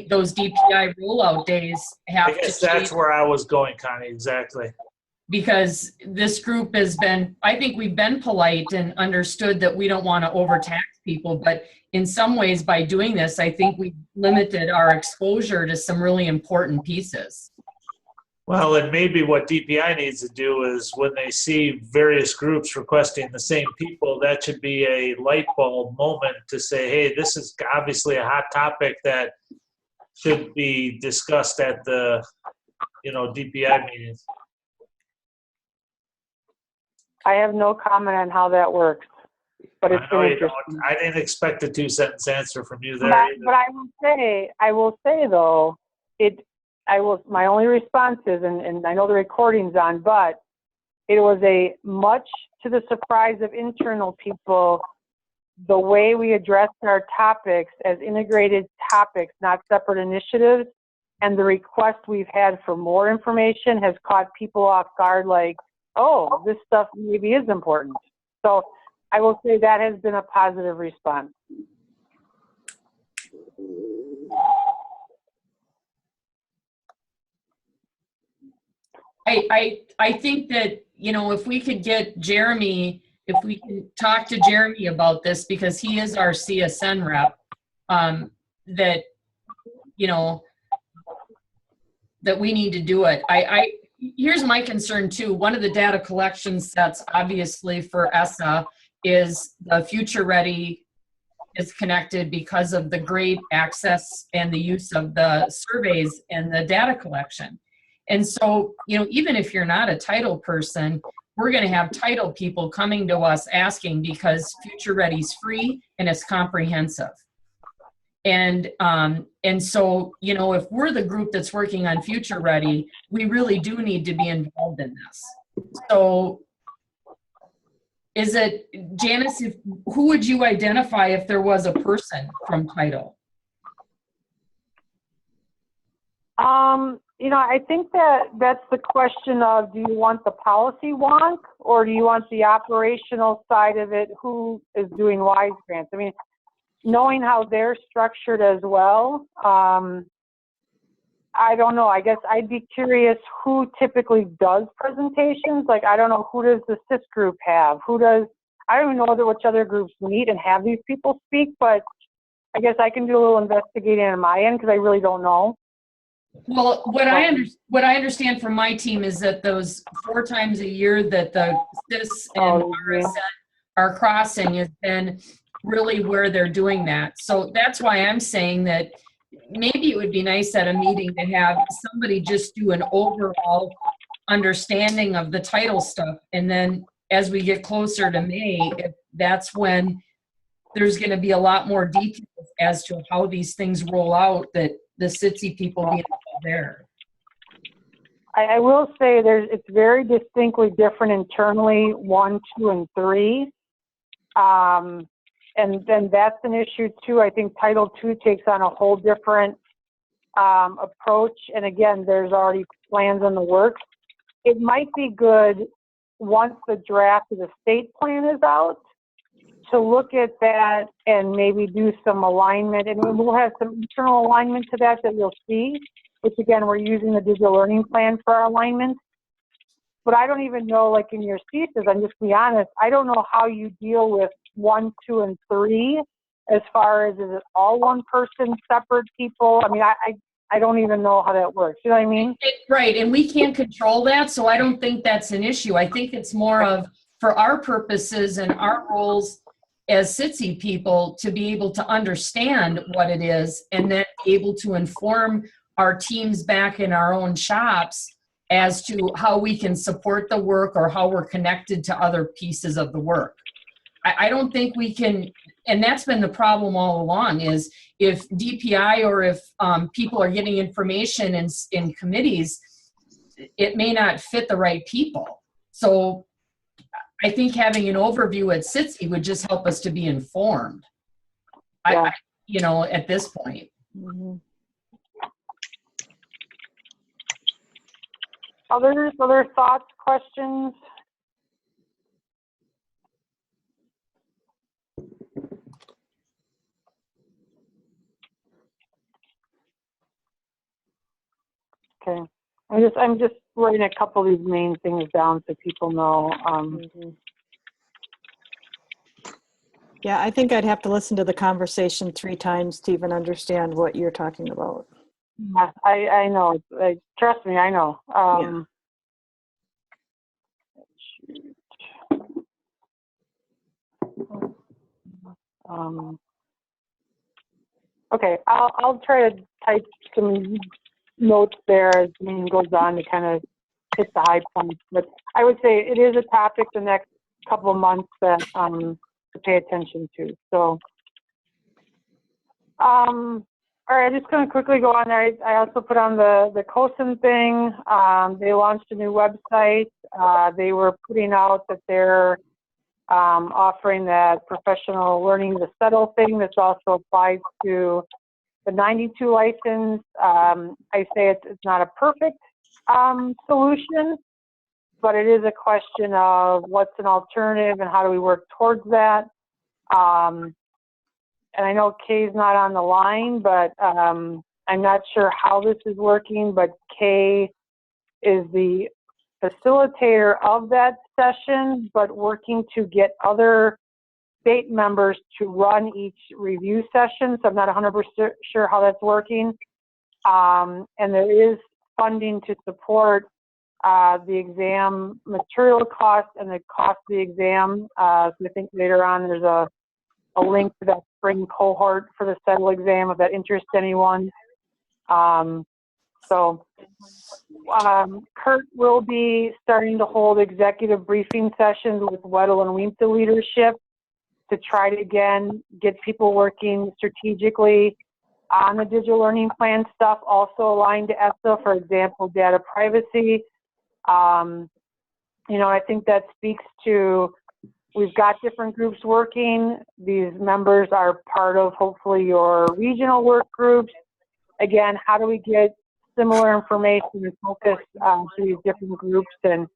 S6: those DPI rollout days have to change.
S8: That's where I was going, Connie, exactly.
S6: Because this group has been, I think we've been polite and understood that we don't want to overtax people, but in some ways by doing this, I think we limited our exposure to some really important pieces.
S8: Well, and maybe what DPI needs to do is when they see various groups requesting the same people, that should be a light bulb moment to say, hey, this is obviously a hot topic that should be discussed at the, DPI meetings.
S2: I have no comment on how that works, but it's been interesting.
S8: I didn't expect a 2-sentence answer from you there.
S2: But I will say though, my only response is, and I know the recording's on, but it was a much to the surprise of internal people, the way we addressed our topics as integrated topics, not separate initiatives, and the request we've had for more information has caught people off guard, like, oh, this stuff maybe is important. So I will say that has been a positive response.
S6: I think that, if we could get Jeremy, if we can talk to Jeremy about this, because he is our CSN rep, that we need to do it. Here's my concern too. One of the data collection sets, obviously for ESSA, is the Future Ready is connected because of the great access and the use of the surveys and the data collection. And so, even if you're not a title person, we're going to have title people coming to us asking because Future Ready's free and it's comprehensive. And so, you know, if we're the group that's working on Future Ready, we really do need to be involved in this. So is it, Janice, who would you identify if there was a person from title?
S2: You know, I think that's the question of, do you want the policy wonk or do you want the operational side of it? Who is doing WISE grants? I mean, knowing how they're structured as well, I don't know. I guess I'd be curious who typically does presentations. Like, I don't know, who does the CIS group have? Who does, I don't even know which other groups meet and have these people speak, but I guess I can do a little investigating on my end because I really don't know.
S6: Well, what I understand from my team is that those 4 times a year that the CIS and RSN are crossing has been really where they're doing that. So that's why I'm saying that maybe it would be nice at a meeting to have somebody just do an overall understanding of the title stuff. And then as we get closer to May, that's when there's going to be a lot more details as to how these things roll out, that the CITSC people be involved there.
S2: I will say it's very distinctly different internally, 1, 2, and 3. And then that's an issue too. I think Title II takes on a whole different approach. And again, there's already plans in the works. It might be good once the draft of the state plan is out to look at that and maybe do some alignment. And we'll have some internal alignment to that you'll see, which again, we're using the digital learning plan for our alignment. But I don't even know, like in your thesis, I'm just be honest, I don't know how you deal with 1, 2, and 3 as far as, is it all one person, separate people? I mean, I don't even know how that works. You know what I mean?
S6: Right, and we can't control that, so I don't think that's an issue. I think it's more of, for our purposes and our roles as CITSC people, to be able to understand what it is and then be able to inform our teams back in our own shops as to how we can support the work or how we're connected to other pieces of the work. I don't think we can, and that's been the problem all along, is if DPI or if people are getting information in committees, it may not fit the right people. So I think having an overview at CITSC would just help us to be informed. Yeah. You know, at this point.
S2: Mm-hmm. Other thoughts, questions? Okay, I'm just writing a couple of these main things down so people know.
S1: Yeah, I think I'd have to listen to the conversation 3 times to even understand what you're talking about.
S2: Yeah, I know. Trust me, I know. Okay, I'll try to type some notes there as the meeting goes on to kind of hit the high points. But I would say it is a topic the next couple of months that to pay attention to. So, all right, I'm just going to quickly go on there. I also put on the COSIN thing. They launched a new website. They were putting out that they're offering that professional learning to settle thing. This also applies to the 92 license. I say it's not a perfect solution, but it is a question of what's an alternative and how do we work towards that. And I know Kay's not on the line, but I'm not sure how this is working, but Kay is the facilitator of that session, but working to get other state members to run each review session. So I'm not 100% sure how that's working. And there is funding to support the exam material cost and the cost of the exam. So I think later on there's a link to that spring cohort for the settle exam if that interests anyone. So Kurt will be starting to hold executive briefing sessions with Weddle and Wiemta leadership to try to, again, get people working strategically on the digital learning plan stuff, also aligned to ESSA, for example, data privacy. You know, I think that speaks to, we've got different groups working. These members are part of, hopefully, your regional work groups. Again, how do we get similar information and focus to these different groups? And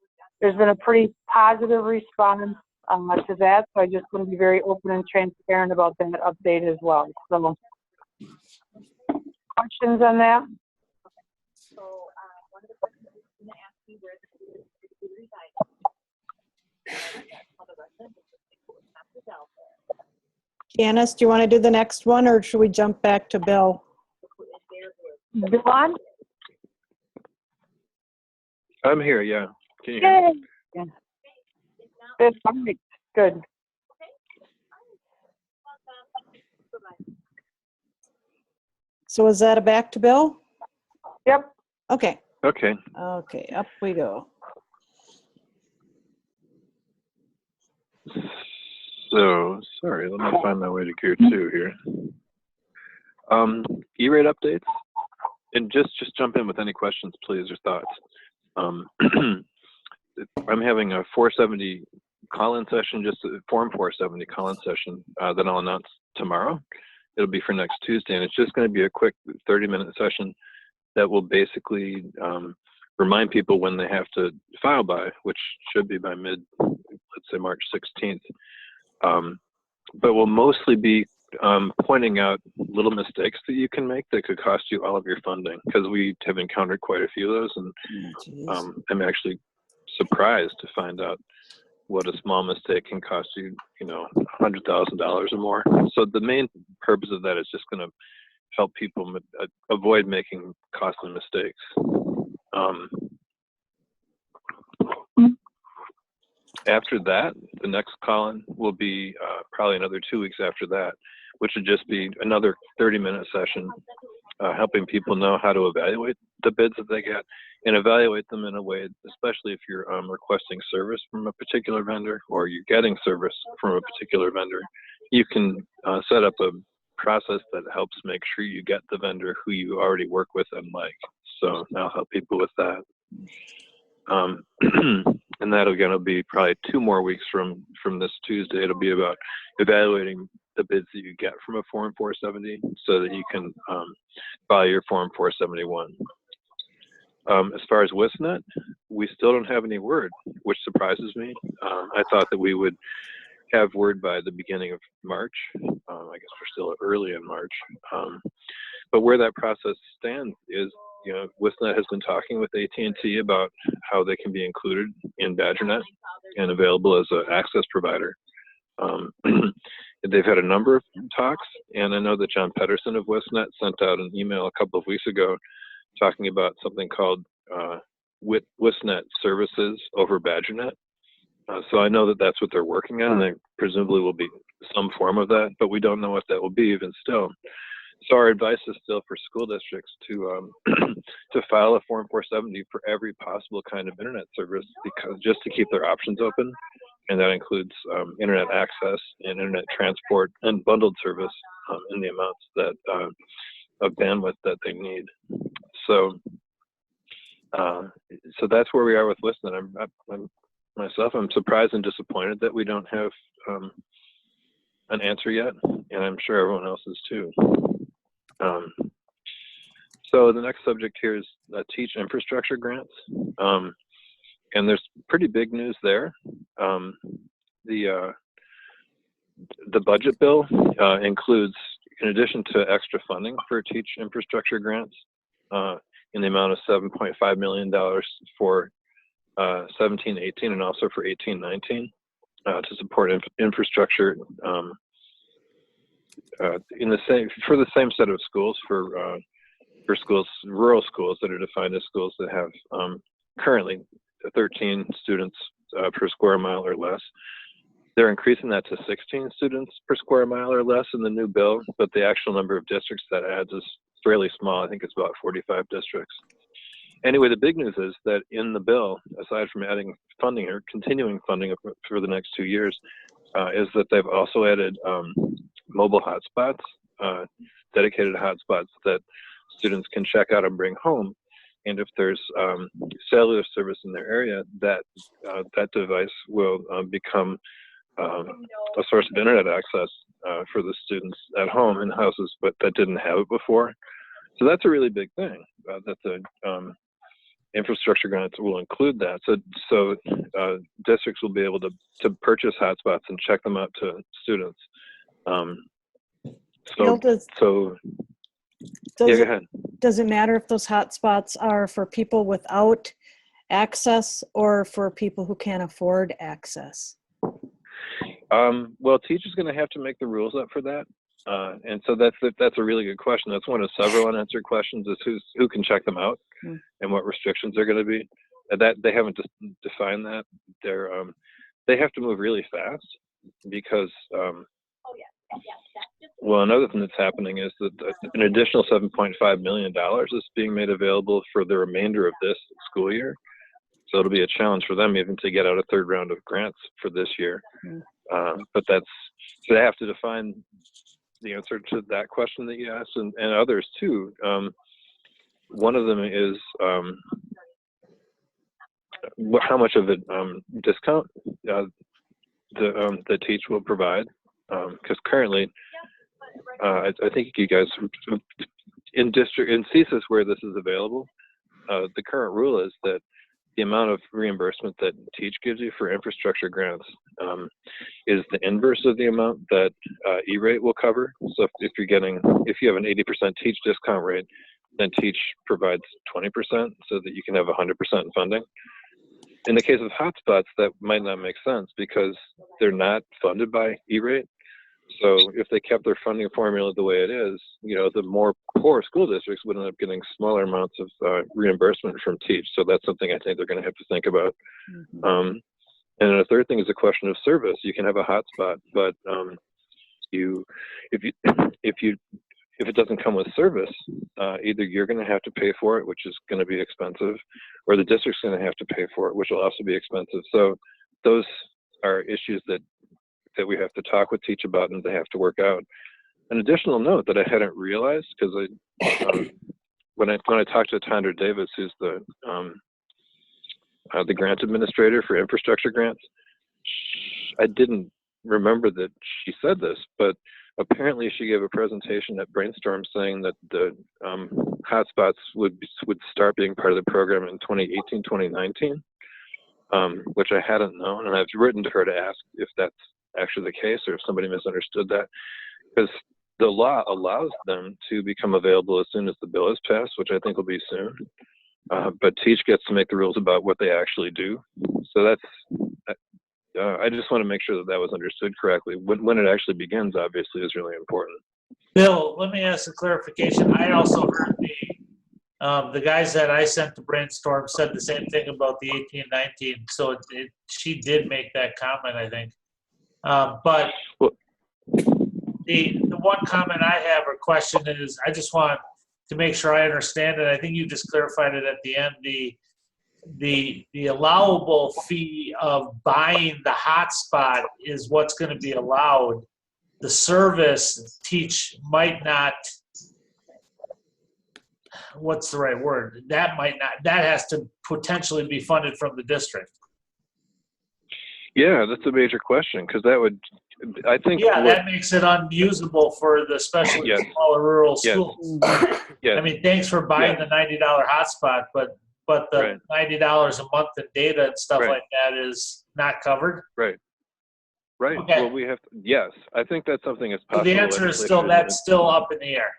S2: there's been a pretty positive response to that. So I just want to be very open and transparent about that update as well. So questions on that?
S1: Janice, do you want to do the next one, or should we jump back to Bill?
S2: Bill on?
S7: I'm here, yeah. Can you hear me?
S2: Yeah. Good. Good.
S1: So is that a back to Bill?
S2: Yep.
S1: Okay.
S7: Okay.
S1: Okay, up we go.
S7: So, sorry, let me find my way to Gear 2 here. E-rate updates, and just jump in with any questions, please, or thoughts. I'm having a 470 call-in session, just a Form 470 call-in session that I'll announce tomorrow. It'll be for next Tuesday, and it's just going to be a quick 30-minute session that will basically remind people when they have to file by, which should be by let's say March 16th. But we'll mostly be pointing out little mistakes that you can make that could cost you all of your funding, because we have encountered quite a few of those, and I'm actually surprised to find out what a small mistake can cost you, you know, $100,000 or more. So the main purpose of that is just going to help people avoid making costly mistakes. After that, the next call-in will be probably another 2 weeks after that, which would just be another 30-minute session helping people know how to evaluate the bids that they get and evaluate them in a way, especially if you're requesting service from a particular vendor or you're getting service from a particular vendor. You can set up a process that helps make sure you get the vendor who you already work with and like. So I'll help people with that. And that again will be probably 2 more weeks from this Tuesday. It'll be about evaluating the bids that you get from a Form 470 so that you can file your Form 471. As far as WISNet, we still don't have any word, which surprises me. I thought that we would have word by the beginning of March. I guess we're still early in March. But where that process stands is, you know, WISNet has been talking with AT&T about how they can be included in BadgerNet and available as an access provider. They've had a number of talks, and I know that John Pedersen of WISNet sent out an email a couple of weeks ago talking about something called WISNet services over BadgerNet. So I know that that's what they're working on, and there presumably will be some form of that, but we don't know what that will be even still. So our advice is still for school districts to to file a Form 470 for every possible kind of internet service, because just to keep their options open, and that includes internet access and internet transport and bundled service in the amounts that of bandwidth that they need. So so that's where we are with WISNet. I'm surprised and disappointed that we don't have an answer yet, and I'm sure everyone else is too. So the next subject here is teach infrastructure grants, and there's pretty big news there. The budget bill includes, in addition to extra funding for teach infrastructure grants, in the amount of $7.5 million for 17-18 and also for 18-19 to support infrastructure in the same set of schools for schools, rural schools that are defined as schools that have currently 13 students per square mile or less. They're increasing that to 16 students per square mile or less in the new bill, but the actual number of districts that adds is fairly small. I think it's about 45 districts. anyway, the big news is that in the bill, aside from adding funding or continuing funding for the next 2 years, is that they've also added mobile hotspots, dedicated hotspots that students can check out and bring home. And if there's cellular service in their area, that device will become a source of internet access for the students at home in houses, but that didn't have it before. So that's a really big thing, that the infrastructure grants will include that. So districts will be able to purchase hotspots and check them out to students.
S1: Bill,
S7: Yeah, go ahead.
S1: Does it matter if those hotspots are for people without access or for people who can't afford access?
S7: Well, Teach is going to have to make the rules up for that. And so that's a really good question. That's one of several unanswered questions, is who can check them out and what restrictions are going to be. That they haven't defined that. They have to move really fast because well, another thing that's happening is that an additional $7.5 million is being made available for the remainder of this school year. So it'll be a challenge for them even to get out a third round of grants for this year. But so they have to define the answer to that question that you asked, and others too. One of them is how much of a discount the Teach will provide, because currently, I think you guys in CITSC where this is available, the current rule is that the amount of reimbursement that Teach gives you for infrastructure grants is the inverse of the amount that E-rate will cover. So if you have an 80% Teach discount rate, then Teach provides 20% so that you can have 100% funding. In the case of hotspots, that might not make sense because they're not funded by E-rate. So if they kept their funding formula the way it is, the more poor school districts would end up getting smaller amounts of reimbursement from Teach. So that's something I think they're going to have to think about. And then a third thing is a question of service. You can have a hotspot, but if it doesn't come with service, either you're going to have to pay for it, which is going to be expensive, or the district's going to have to pay for it, which will also be expensive. So those are issues that we have to talk with Teach about and they have to work out. An additional note that I hadn't realized, because when I talked to Tandra Davis, who's the grant administrator for infrastructure grants, I didn't remember that she said this, but apparently she gave a presentation at Brainstorm saying that the hotspots would start being part of the program in 2018, 2019, which I hadn't known, and I've written to her to ask if that's actually the case or if somebody misunderstood that, because the law allows them to become available as soon as the bill is passed, which I think will be soon. But Teach gets to make the rules about what they actually do. So I just want to make sure that was understood correctly. When it actually begins, obviously, is really important.
S8: Bill, let me ask a clarification. I also heard the guys that I sent to Brainstorm said the same thing about the 18-19. So she did make that comment, I think. But the one comment I have or question is, I just want to make sure I understand it. I think you just clarified it at the end. The allowable fee of buying the hotspot is what's going to be allowed. The service Teach might not. What's the right word? That might not. That has to potentially be funded from the district.
S7: Yeah, that's a major question, because that would, I think.
S8: Yeah, that makes it unusable for the especially smaller rural schools.
S7: Yeah.
S8: I mean, thanks for buying the $90 hotspot, but the $90 a month in data and stuff like that is not covered.
S7: Right.
S8: Okay.
S7: Well, we have to, yes, I think that's something that's possible.
S8: So the answer is that's still up in the air.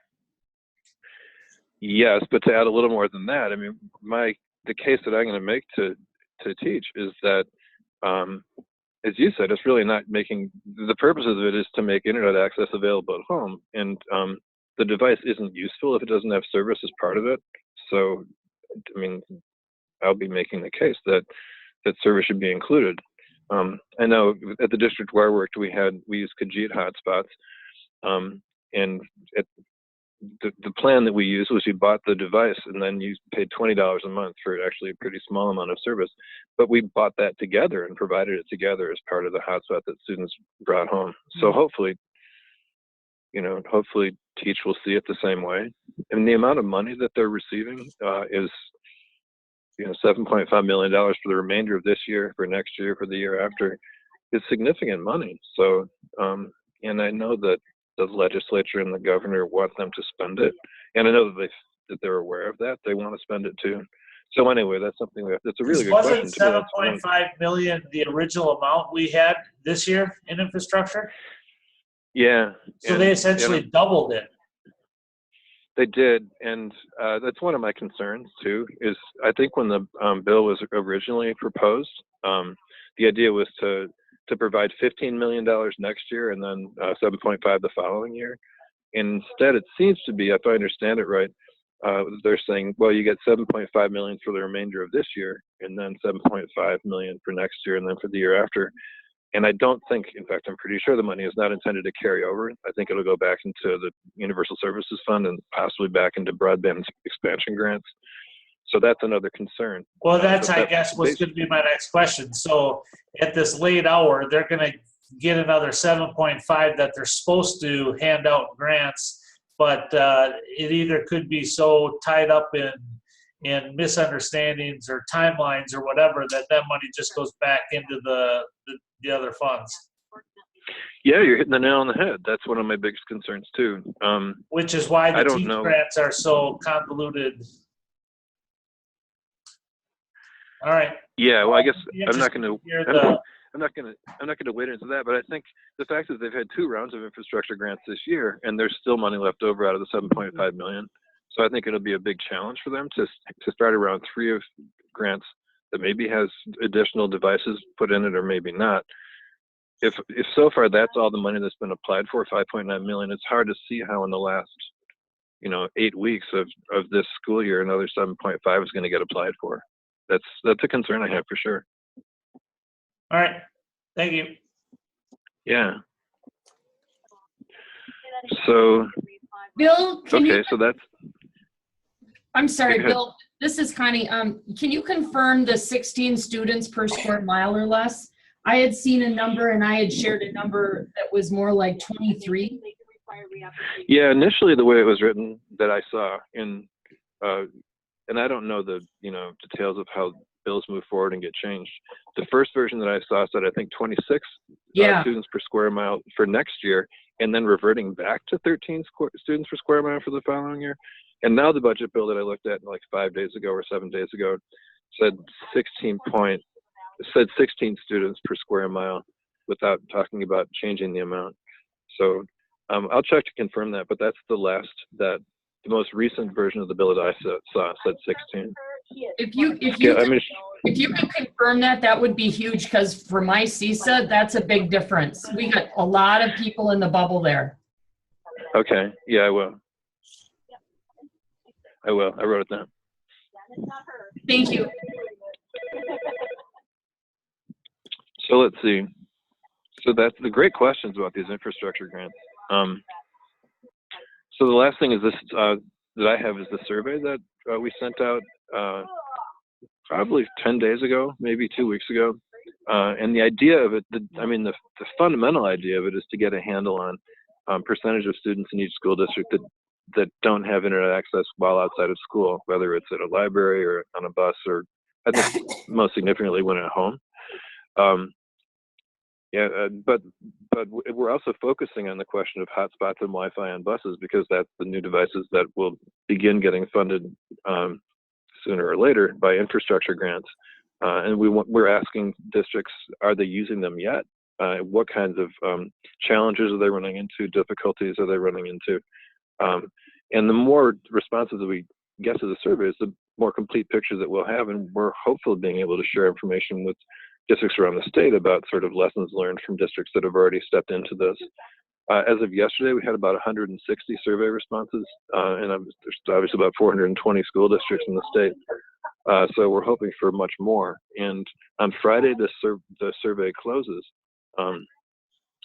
S7: Yes, but to add a little more than that, I mean, the case that I'm going to make to Teach is that, as you said, it's really not making, the purpose of it is to make internet access available at home, and the device isn't useful if it doesn't have service as part of it. So, I mean, I'll be making the case that service should be included. I know at the district where I worked, we used Khajiit hotspots, and the plan that we used was you bought the device and then you paid $20 a month for actually a pretty small amount of service. But we bought that together and provided it together as part of the hotspot that students brought home. So hopefully, hopefully Teach will see it the same way. And the amount of money that they're receiving is, $7.5 million for the remainder of this year, for next year, for the year after, is significant money. So, and I know that the legislature and the governor want them to spend it, and I know that they're aware of that. They want to spend it too. So anyway, that's something that's a really good question.
S8: Wasn't 7.5 million the original amount we had this year in infrastructure?
S7: Yeah.
S8: So they essentially doubled it.
S7: They did, and that's one of my concerns too. Is I think when the bill was originally proposed, the idea was to provide $15 million next year and then 7.5 the following year. And instead, it seems to be, if I understand it right, they're saying, well, you get 7.5 million for the remainder of this year, and then 7.5 million for next year, and then for the year after. And I don't think, in fact, I'm pretty sure the money is not intended to carry over. I think it'll go back into the Universal Services Fund and possibly back into broadband expansion grants. So that's another concern.
S8: Well, I guess, was going to be my next question. So at this late hour, they're going to get another 7.5 that they're supposed to hand out grants, but it either could be so tied up in misunderstandings or timelines or whatever that money just goes back into the other funds.
S7: Yeah, you're hitting the nail on the head. That's one of my biggest concerns too.
S8: Which is why the teach grants are so convoluted. All right.
S7: Yeah, well, I guess I'm not going to wade into that, but I think the fact that they've had 2 rounds of infrastructure grants this year, and there's still money left over out of the 7.5 million. So I think it'll be a big challenge for them to start around 3 of grants that maybe has additional devices put in it, or maybe not. If so far that's all the money that's been applied for, 5.9 million, it's hard to see how in the last 8 weeks of this school year another 7.5 is going to get applied for. That's a concern I have for sure.
S8: All right. Thank you.
S7: Yeah. So.
S6: Bill,
S7: so that's.
S6: I'm sorry, Bill. This is Connie. Can you confirm the 16 students per square mile or less? I had seen a number, and I had shared a number that was more like 23.
S7: Yeah, initially the way it was written that I saw and I don't know the details of how bills move forward and get changed. The first version that I saw said I think 26 students per square mile for next year, and then reverting back to 13 students per square mile for the following year. And now the budget bill that I looked at like 5 days ago or 7 days ago said 16 students per square mile without talking about changing the amount. So I'll check to confirm that, but that's the most recent version of the bill that I saw said 16.
S6: If you can confirm that would be huge, because for my CISA, that's a big difference. We got a lot of people in the bubble there.
S7: Okay. Yeah, I will. I wrote it down.
S6: Thank you.
S7: So let's see. So that's the great questions about these infrastructure grants. So the last thing is this that I have is the survey that we sent out probably 10 days ago, maybe 2 weeks ago. And the idea of it, the fundamental idea of it is to get a handle on percentage of students in each school district that don't have internet access while outside of school, whether it's at a library or on a bus, or I think most significantly when at home. But we're also focusing on the question of hotspots and Wi-Fi on buses, because that's the new devices that will begin getting funded sooner or later by infrastructure grants. And we're asking districts, are they using them yet? What kinds of challenges are they running into? Difficulties are they running into? And the more responses that we get to the surveys, the more complete picture that we'll have, and we're hopeful of being able to share information with districts around the state about sort of lessons learned from districts that have already stepped into this. As of yesterday, we had about 160 survey responses, and there's obviously about 420 school districts in the state. So we're hoping for much more. And on Friday, the survey closes.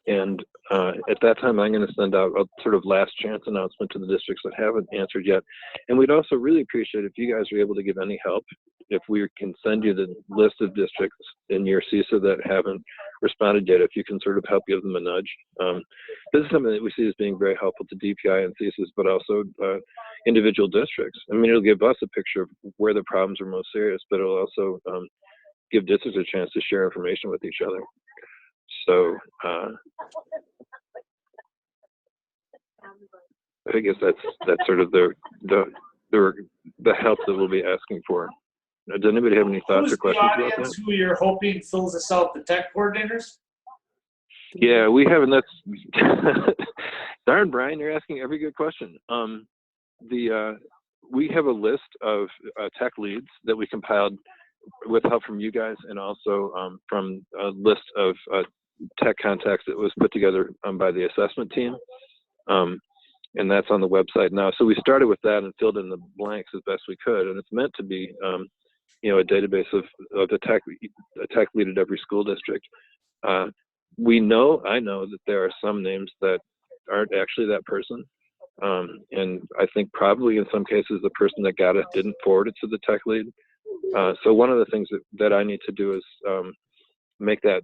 S7: And at that time, I'm going to send out a sort of last chance announcement to the districts that haven't answered yet. And we'd also really appreciate if you guys are able to give any help. If we can send you the list of districts in your CISA that haven't responded yet, if you can sort of help give them a nudge. This is something that we see as being very helpful to DPI and CISAs, but also individual districts. I mean, it'll give us a picture of where the problems are most serious, but it'll also give districts a chance to share information with each other. So I guess that's sort of the help that we'll be asking for. Does anybody have any thoughts or questions about that?
S8: Who's the audience who you're hoping fills us out, the tech coordinators?
S7: Yeah, we have, and that's darn, Brian, you're asking every good question. We have a list of tech leads that we compiled with help from you guys, and also from a list of tech contacts that was put together by the assessment team. And that's on the website now. So we started with that and filled in the blanks as best we could. And it's meant to be, a database of a tech lead at every school district. I know that there are some names that aren't actually that person. And I think probably in some cases, the person that got it didn't forward it to the tech lead. So one of the things that I need to do is make that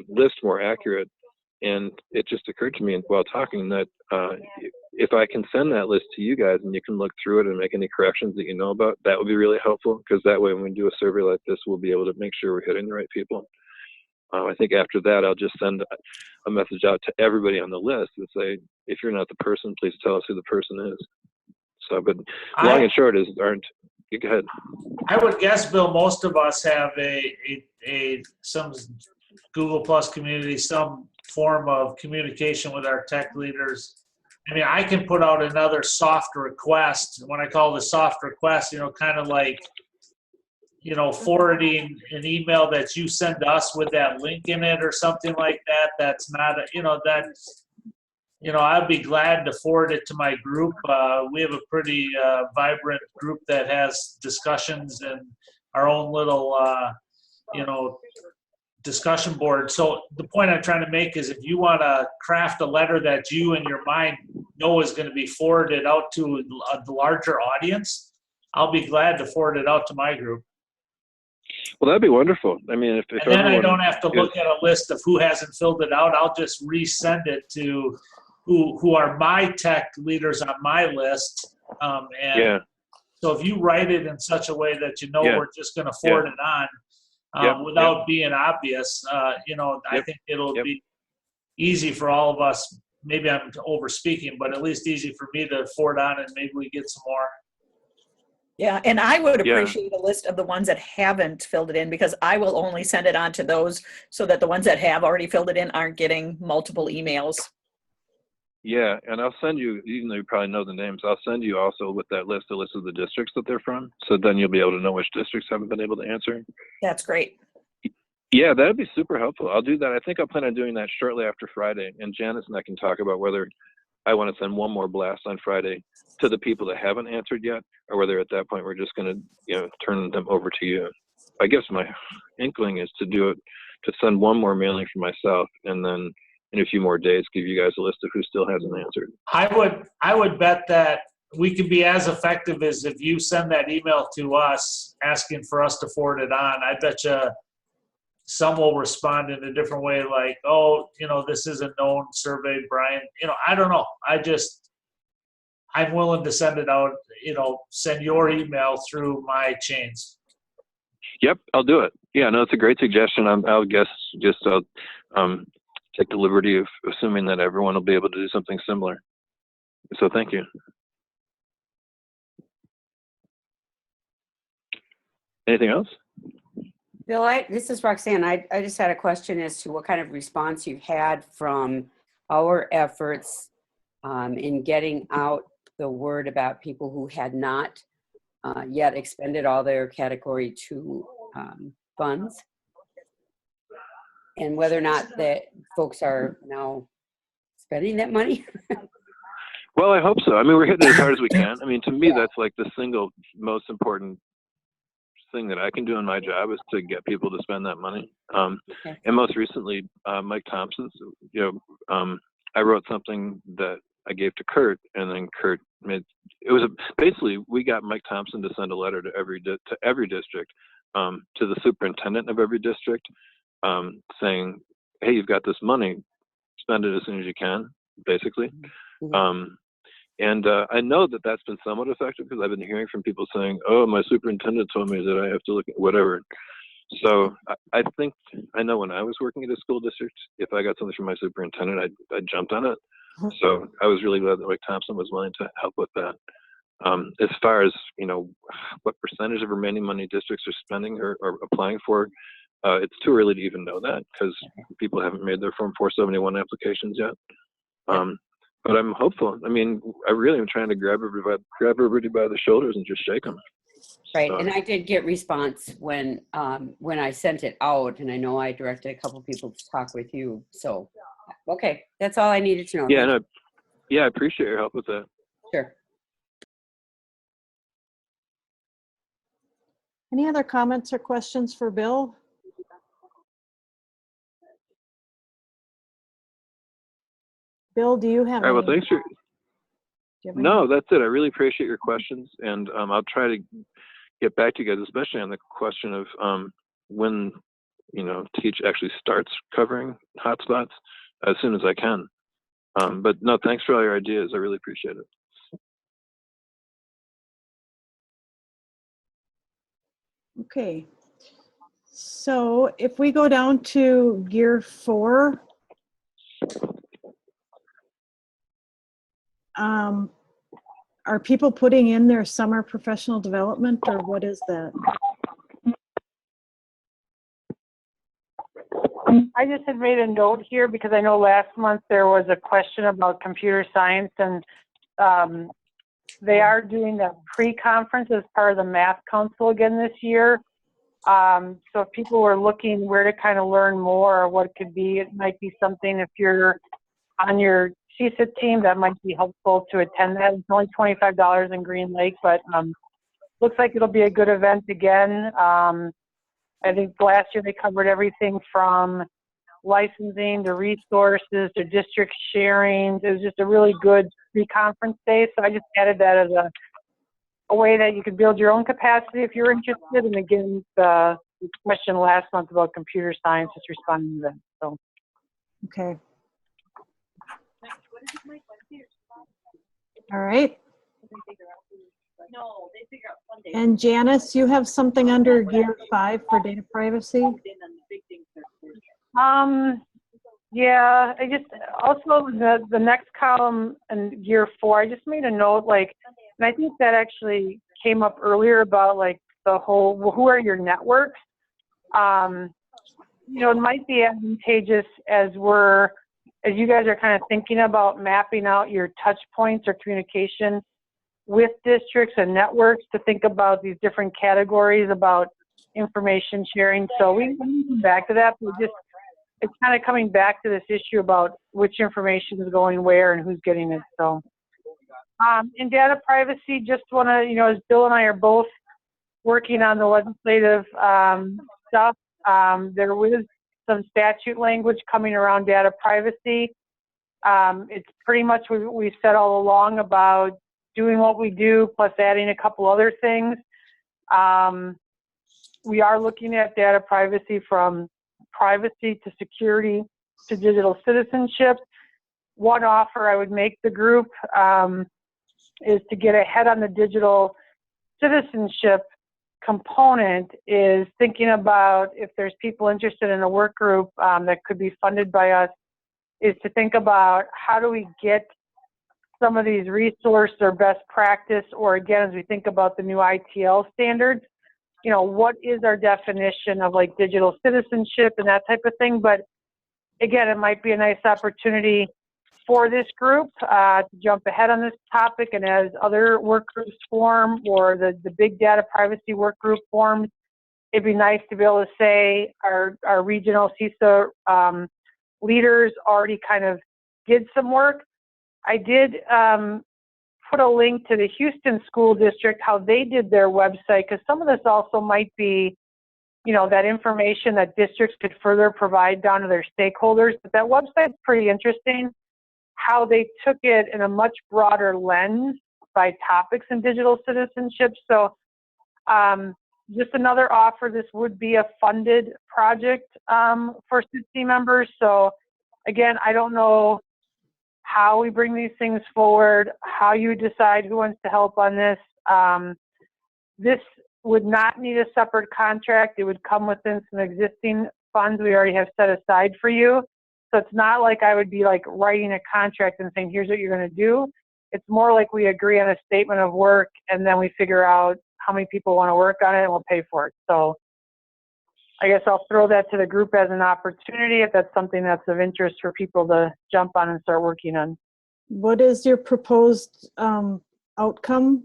S7: list more accurate. And it just occurred to me while talking that if I can send that list to you guys and you can look through it and make any corrections that you know about, that would be really helpful, because that way when we do a survey like this, we'll be able to make sure we're hitting the right people. I think after that, I'll just send a message out to everybody on the list and say, if you're not the person, please tell us who the person is. So, but long and short is, go ahead.
S8: I would guess, Bill, most of us have some Google Plus community, some form of communication with our tech leaders. I mean, I can put out another soft request. When I call the soft request, kind of like, forwarding an email that you send us with that link in it or something like that. That's not, I'd be glad to forward it to my group. We have a pretty vibrant group that has discussions and our own little, discussion board. So the point I'm trying to make is, if you want to craft a letter that you in your mind know is going to be forwarded out to the larger audience, I'll be glad to forward it out to my group.
S7: Well, that'd be wonderful. I mean, if
S8: and then I don't have to look at a list of who hasn't filled it out. I'll just resend it to who are my tech leaders on my list. So if you write it in such a way that we're just going to forward it on, without being obvious, I think it'll be easy for all of us. Maybe I'm over speaking, but at least easy for me to forward on, and maybe we get some more.
S4: Yeah, and I would appreciate a list of the ones that haven't filled it in, because I will only send it on to those so that the ones that have already filled it in aren't getting multiple emails.
S7: Yeah, and I'll send you, even though you probably know the names, I'll send you also with that list, a list of the districts that they're from. So then you'll be able to know which districts haven't been able to answer.
S4: That's great.
S7: Yeah, that'd be super helpful. I'll do that. I think I'll plan on doing that shortly after Friday. And Janice and I can talk about whether I want to send one more blast on Friday to the people that haven't answered yet, or whether at that point we're just going to, turn them over to you. I guess my inkling is to send one more mailing for myself, and then in a few more days, give you guys a list of who still hasn't answered.
S8: I would bet that we can be as effective as if you send that email to us asking for us to forward it on. I bet you some will respond in a different way, like, this is a known survey, Brian. I don't know. I'm willing to send it out, send your email through my chains.
S7: Yep, I'll do it. Yeah, no, it's a great suggestion. I'll take the liberty of assuming that everyone will be able to do something similar. So thank you. Anything else?
S5: Bill, this is Roxanne. I just had a question as to what kind of response you've had from our efforts in getting out the word about people who had not yet expended all their Category 2 funds, and whether or not that folks are now spending that money.
S7: Well, I hope so. I mean, we're hitting it as hard as we can. I mean, to me, that's like the single most important thing that I can do in my job is to get people to spend that money.
S5: Okay.
S7: And most recently, Mike Thompson's, I wrote something that I gave to Kurt, and then Kurt made, basically, we got Mike Thompson to send a letter to every district, to the superintendent of every district, saying, hey, you've got this money, spend it as soon as you can, basically.
S5: Mhm.
S7: And I know that that's been somewhat effective, because I've been hearing from people saying, oh, my superintendent told me that I have to look at whatever. So I think, I know when I was working at a school district, if I got something from my superintendent, I jumped on it. So I was really glad that Mike Thompson was willing to help with that. As far as, what percentage of remaining money districts are spending or applying for, it's too early to even know that, because people haven't made their Form 471 applications yet. But I'm hopeful. I mean, I really am trying to grab everybody by the shoulders and just shake them.
S5: Right,
S7: So,
S5: and I did get response when I sent it out, and I know I directed a couple people to talk with you. So, okay, that's all I needed to know.
S7: yeah,
S5: Thank
S7: I appreciate your help with that.
S5: you. Sure.
S1: Any other comments or questions for Bill? Bill, do you have
S7: All right, well,
S1: any?
S7: thanks for,
S1: Do you have any?
S7: no, that's it. I really appreciate your questions, and I'll try to get back to you guys, especially on the question of when, Teach actually starts covering hotspots, as soon as I can. But no, thanks for all your ideas. I really appreciate it.
S1: Okay. So if we go down to gear 4, are people putting in their summer professional development, or what is that?
S2: I just had made a note here because I know last month there was a question about computer science, and they are doing the pre-conference as part of the Math Council again this year. So if people were looking where to kind of learn more or what it could be, it might be something if you're on your CITSC team that might be helpful to attend that. It's only $25 in Green Lake, but looks like it'll be a good event again. I think last year they covered everything from licensing to resources to district sharing. It was just a really good pre-conference day. So I just added that as a way that you could build your own capacity if you're interested. And again, the question last month about computer science is responding to that. So.
S1: Okay. All right. And Janice, you have something under gear 5 for data privacy?
S2: Yeah, I just, also the next column in gear 4, I just made a note, and I think that actually came up earlier about the whole, well, who are your networks? It might be advantageous as you guys are kind of thinking about mapping out your touch points or communication with districts and networks, to think about these different categories about information sharing. So we can come back to that, but it's kind of coming back to this issue about which information is going where and who's getting it. So in data privacy, just want to, as Bill and I are both working on the legislative stuff, there was some statute language coming around data privacy. It's pretty much what we've said all along about doing what we do, plus adding a couple other things. We are looking at data privacy from privacy to security to digital citizenship. One offer I would make the group is to get ahead on the digital citizenship component, is thinking about, if there's people interested in a work group that could be funded by us, is to think about how do we get some of these resources or best practice, or again, as we think about the new ITL standards, what is our definition of digital citizenship and that type of thing. But again, it might be a nice opportunity for this group to jump ahead on this topic, and as other work groups form, or the big data privacy work group forms, it'd be nice to be able to say our regional CISA leaders already kind of did some work. I did put a link to the Houston School District, how they did their website, because some of this also might be, you know, that information that districts could further provide down to their stakeholders. But that website's pretty interesting, how they took it in a much broader lens by topics in digital citizenship. So just another offer, this would be a funded project for CITSC members. So again, I don't know how we bring these things forward, how you decide who wants to help on this. This would not need a separate contract. It would come within some existing funds we already have set aside for you. So it's not like I would be like writing a contract and saying, here's what you're going to do. It's more like we agree on a statement of work, and then we figure out how many people want to work on it, and we'll pay for it. So I guess I'll throw that to the group as an opportunity if that's something that's of interest for people to jump on and start working on.
S1: What is your proposed outcome?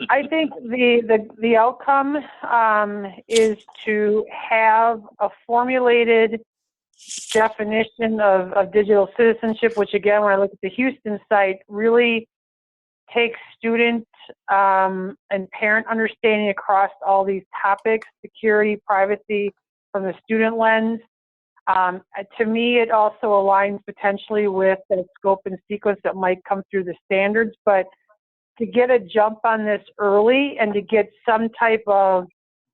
S2: I think the outcome is to have a formulated definition of digital citizenship, which again, when I look at the Houston site, really takes student and parent understanding across all these topics, security, privacy, from the student lens. To me, it also aligns potentially with the scope and sequence that might come through the standards, but to get a jump on this early and to get some type of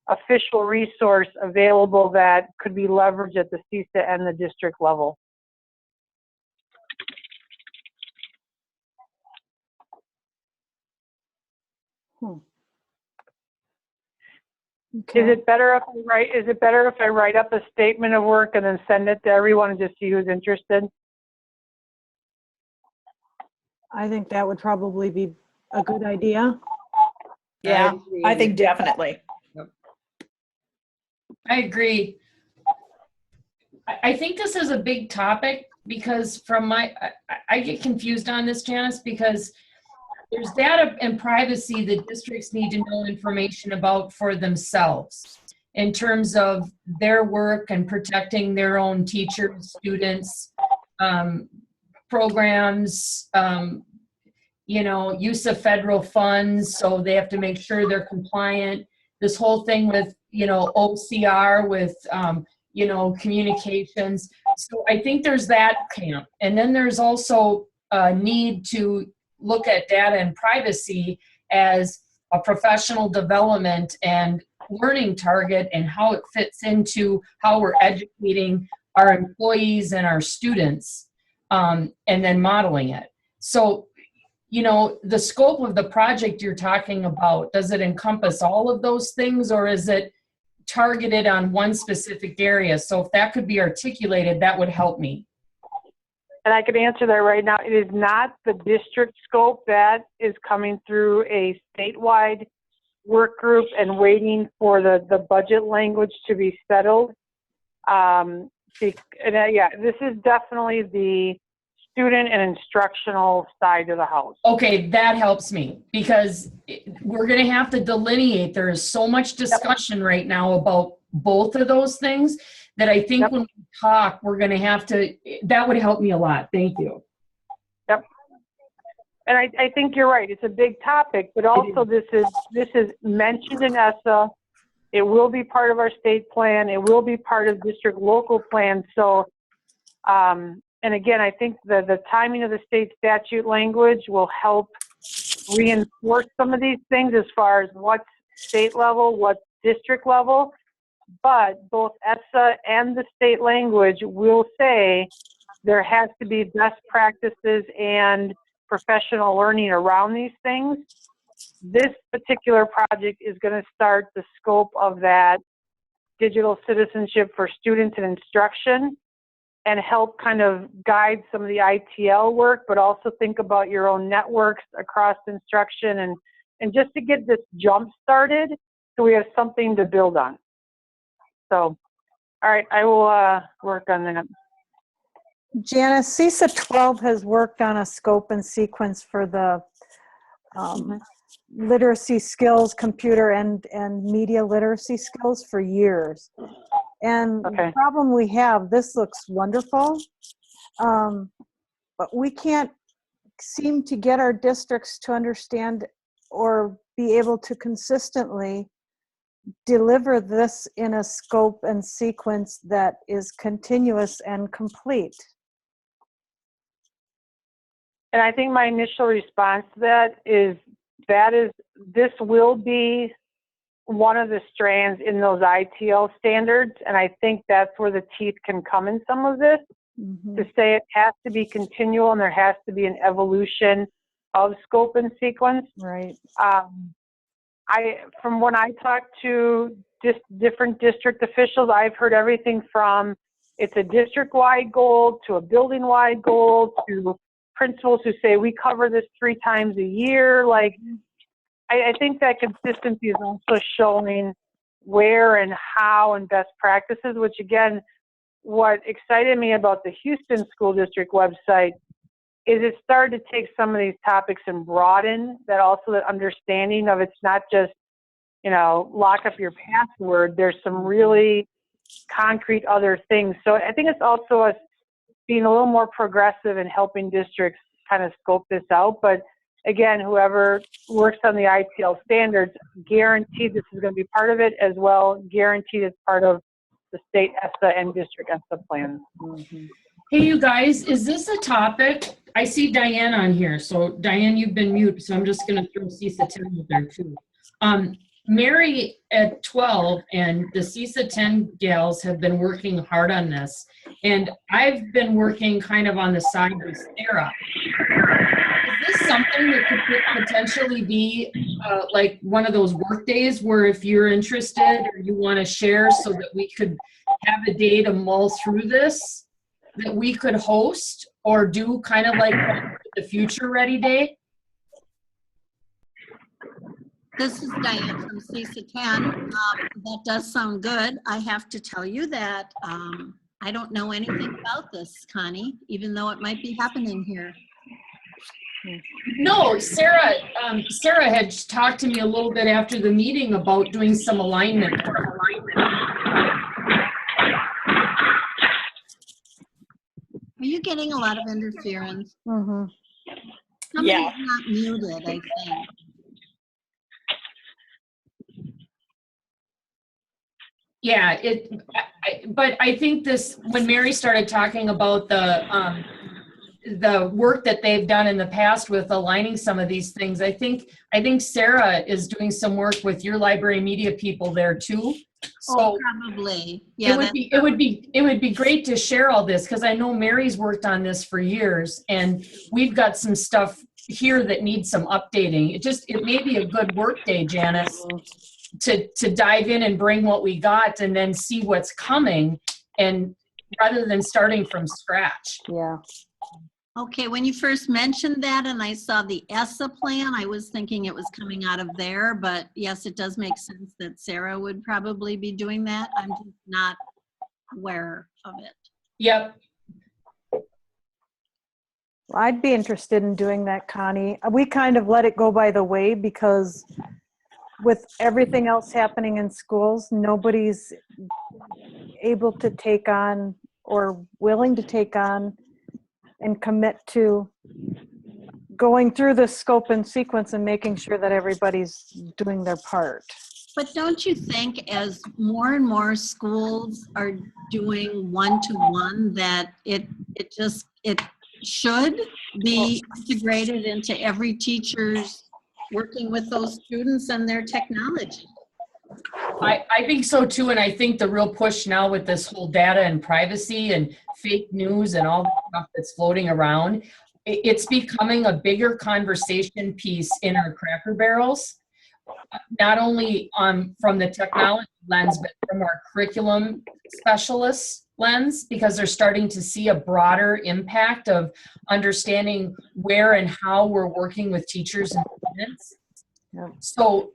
S2: official resource available that could be leveraged at the CISA and the district level.
S1: Okay.
S2: Is it better if I write up a statement of work and then send it to everyone and just see who's interested?
S1: I think that would probably be a good idea.
S4: Yeah, I think definitely.
S6: I agree. I think this is a big topic because from I get confused on this, Janice, because there's data and privacy that districts need to know information about for themselves in terms of their work and protecting their own teachers, students, programs, you know, use of federal funds, so they have to make sure they're compliant. This whole thing with, you know, OCR with, you know, communications. So I think there's that camp. And then there's also a need to look at data and privacy as a professional development and learning target and how it fits into how we're educating our employees and our students, and then modeling it. So, you know, the scope of the project you're talking about, does it encompass all of those things, or is it targeted on one specific area? So if that could be articulated, that would help me.
S2: And I can answer that right now. It is not the district scope. That is coming through a statewide work group and waiting for the budget language to be settled. Yeah, this is definitely the student and instructional side of the house.
S6: Okay, that helps me because we're going to have to delineate. There is so much discussion right now about both of those things that I think when we talk, we're going to have to, that would help me a lot. Thank you.
S2: Yep. And I think you're right. It's a big topic, but also this is mentioned in ESSA. It will be part of our state plan. It will be part of district local plan. So, and again, I think the timing of the state statute language will help reinforce some of these things as far as what's state level, what's district level. But both ESSA and the state language will say there has to be best practices and professional learning around these things. This particular project is going to start the scope of that digital citizenship for students and instruction and help kind of guide some of the ITL work, but also think about your own networks across instruction and just to get this jump started so we have something to build on. So, all right, I will work on that.
S1: Janice, CISA 12 has worked on a scope and sequence for the literacy skills, computer and media literacy skills for years. And the problem we have, this looks wonderful, but we can't seem to get our districts to understand or be able to consistently deliver this in a scope and sequence that is continuous and complete.
S2: And I think my initial response to that this will be one of the strands in those ITL standards. And I think that's where the teeth can come in some of this, to say it has to be continual and there has to be an evolution of scope and sequence.
S1: Right.
S2: From when I talk to different district officials, I've heard everything from it's a district-wide goal to a building-wide goal to principals who say we cover this 3 times a year. Like, I think that consistency is also showing where and how and best practices, which again, what excited me about the Houston School District website is it started to take some of these topics and broaden that understanding of it's not just, lock up your password. There's some really concrete other things. So I think it's also us being a little more progressive and helping districts kind of scope this out. But again, whoever works on the ITL standards, guaranteed this is going to be part of it as well, guaranteed it's part of the state ESSA and district ESSA plans.
S6: Hey, you guys, is this a topic? I see Diane on here. So Diane, you've been mute, so I'm just going to throw CISA 10 out there too. Mary at 12 and the CISA 10 gals have been working hard on this. And I've been working kind of on the side with Sarah. Is this something that could potentially be like one of those work days where if you're interested or you want to share so that we could have a day to mull through this, that we could host or do kind of like the Future Ready Day?
S3: This is Diane from CISA 10. That does sound good. I have to tell you that I don't know anything about this, Connie, even though it might be happening here.
S6: No, Sarah had talked to me a little bit after the meeting about doing some alignment.
S3: Are you getting a lot of interference?
S1: Mm-hmm.
S3: Somebody's
S4: Yeah.
S3: not muted, I think.
S6: Yeah, but I think this, when Mary started talking about the work that they've done in the past with aligning some of these things, I think Sarah is doing some work with your library media people there too. So
S3: probably. Yeah,
S6: it would be great to share all this, because I know Mary's worked on this for years and we've got some stuff here that needs some updating. It may be a good work day, Janice, to dive in and bring what we got and then see what's coming, and rather than starting from scratch.
S1: Yeah.
S3: Okay, when you first mentioned that and I saw the ESSA plan, I was thinking it was coming out of there, but yes, it does make sense that Sarah would probably be doing that. I'm just not aware of it.
S6: Yep.
S1: Well, I'd be interested in doing that, Connie. We kind of let it go by the way because with everything else happening in schools, nobody's able to take on or willing to take on and commit to going through the scope and sequence and making sure that everybody's doing their part.
S3: But don't you think as more and more schools are doing one-to-one that it should be integrated into every teacher's working with those students and their technology?
S6: I think so too, and I think the real push now with this whole data and privacy and fake news and all the stuff that's floating around, it's becoming a bigger conversation piece in our Cracker Barrels, not only from the technology lens, but from our curriculum specialists lens, because they're starting to see a broader impact of understanding where and how we're working with teachers and students.
S1: Yeah.
S6: So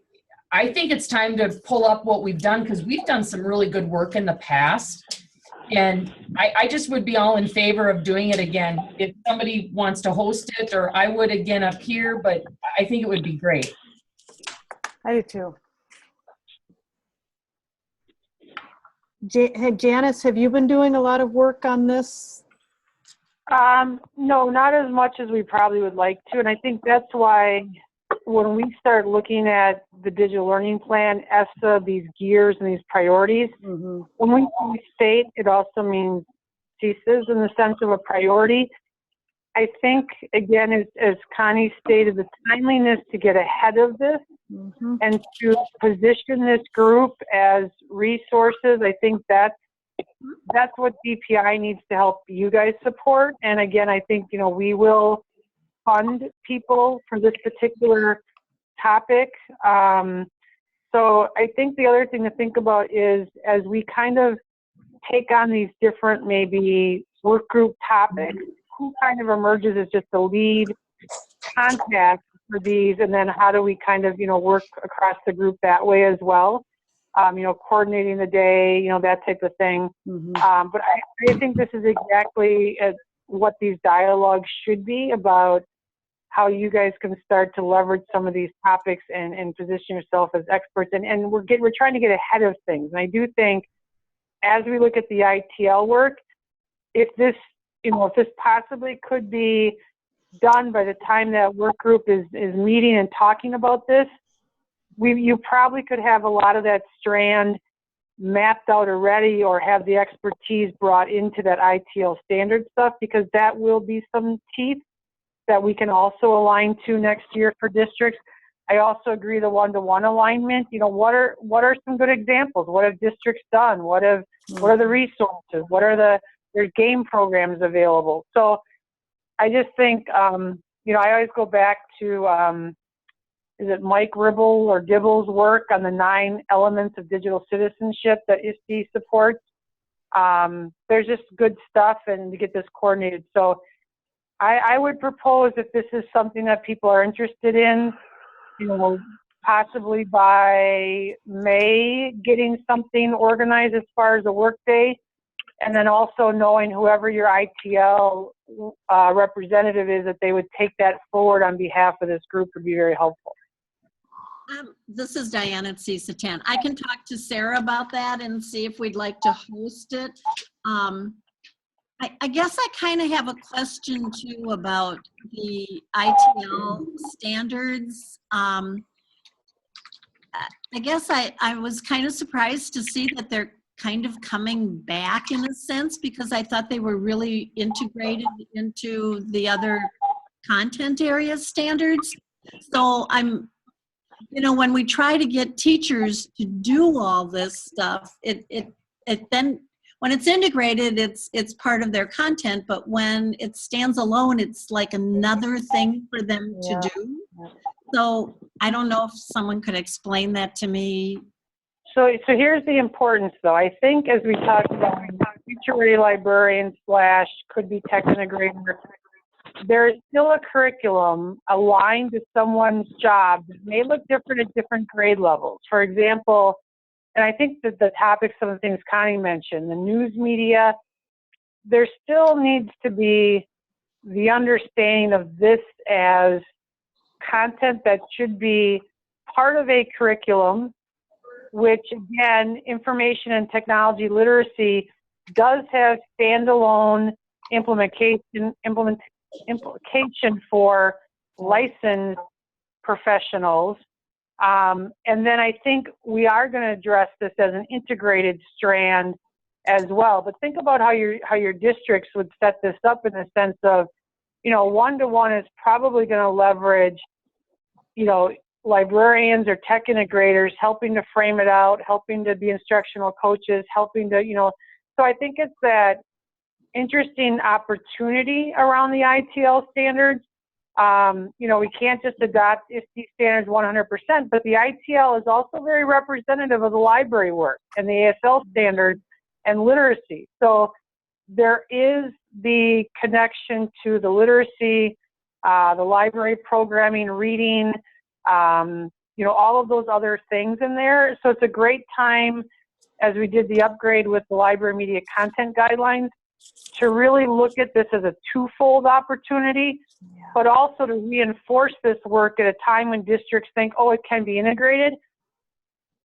S6: I think it's time to pull up what we've done, because we've done some really good work in the past. And I just would be all in favor of doing it again. If somebody wants to host it, or I would again up here, but I think it would be great.
S1: I do too. Hey, Janice, have you been doing a lot of work on this?
S2: No, not as much as we probably would like to. And I think that's why when we start looking at the digital learning plan, ESSA, these gears and these priorities,
S1: Mhm.
S2: when we state, it also means CISAs in the sense of a priority. I think, again, as Connie stated, the timeliness to get ahead of this
S1: Mhm.
S2: and to position this group as resources, I think that's what DPI needs to help you guys support. And again, I think, we will fund people for this particular topic. So I think the other thing to think about is as we kind of take on these different maybe work group topics, who kind of emerges as just the lead contact for these, and then how do we kind of, work across the group that way as well? Coordinating the day, that type of thing.
S1: Mhm.
S2: But I think this is exactly what these dialogues should be about, how you guys can start to leverage some of these topics and position yourself as experts. And we're trying to get ahead of things. And I do think as we look at the ITL work, if this possibly could be done by the time that work group is meeting and talking about this, you probably could have a lot of that strand mapped out already, or have the expertise brought into that ITL standard stuff, because that will be some teeth that we can also align to next year for districts. I also agree the one-to-one alignment. What are some good examples? What have districts done? What are the resources? There's game programs available. So I just think, I always go back to, is it Mike Ribble or Dibble's work on the 9 elements of digital citizenship that ISD supports? There's just good stuff, and to get this coordinated. So I would propose, if this is something that people are interested in, possibly by May, getting something organized as far as a work day, and then also knowing whoever your ITL representative is, that they would take that forward on behalf of this group would be very helpful.
S3: This is Diane at CITSC. I can talk to Sarah about that and see if we'd like to host it. I guess I kind of have a question too about the ITL standards. I guess I was kind of surprised to see that they're kind of coming back in a sense, because I thought they were really integrated into the other content area standards. So when we try to get teachers to do all this stuff, it then, when it's integrated, it's part of their content, but when it stands alone, it's like another thing for them to do. So I don't know if someone could explain that to me.
S2: So here's the importance, though. I think, as we talked about, future-ready librarian / could be tech integrator, there is still a curriculum aligned to someone's job that may look different at different grade levels. For example, and I think that the topics, some of the things Connie mentioned, the news media, there still needs to be the understanding of this as content that should be part of a curriculum, which, again, information and technology literacy does have standalone implication for licensed professionals. And then I think we are going to address this as an integrated strand as well. But think about how your districts would set this up, in the sense of, one-to-one is probably going to leverage, librarians or tech integrators helping to frame it out, helping to be instructional coaches, helping to, so I think it's that interesting opportunity around the ITL standards. We can't just adopt ISD standards 100%, but the ITL is also very representative of the library work and the ASL standards and literacy. So there is the connection to the literacy, the library programming, reading, all of those other things in there. So it's a great time, as we did the upgrade with the library media content guidelines, to really look at this as a twofold opportunity, but also to reinforce this work at a time when districts think, oh, it can be integrated.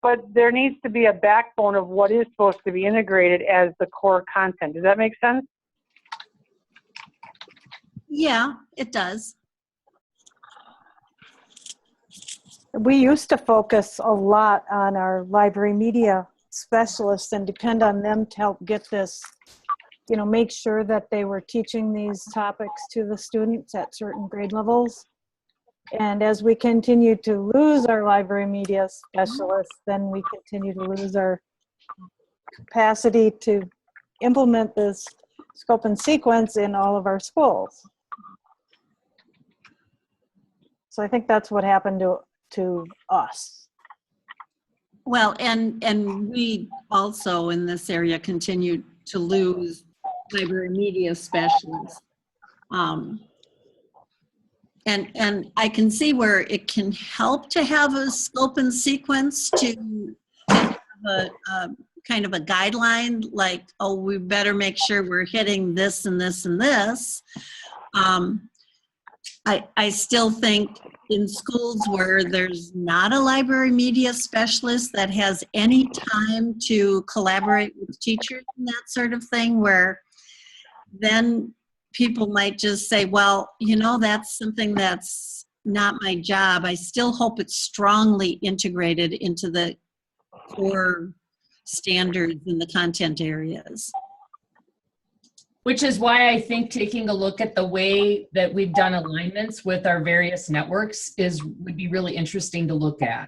S2: But there needs to be a backbone of what is supposed to be integrated as the core content. Does that make sense?
S3: Yeah, it does.
S1: We used to focus a lot on our library media specialists and depend on them to help get this, you know, make sure that they were teaching these topics to the students at certain grade levels. And as we continue to lose our library media specialists, then we continue to lose our capacity to implement this scope and sequence in all of our schools. So I think that's what happened to us.
S3: Well, and we also in this area continue to lose library media specialists. And I can see where it can help to have a scope and sequence to have a kind of a guideline, like, oh, we better make sure we're hitting this and this and this. I still think in schools where there's not a library media specialist that has any time to collaborate with teachers and that sort of thing, where then people might just say, well, you know, that's something that's not my job. I still hope it's strongly integrated into the core standards in the content areas.
S6: Which is why I think taking a look at the way that we've done alignments with our various networks would be really interesting to look at.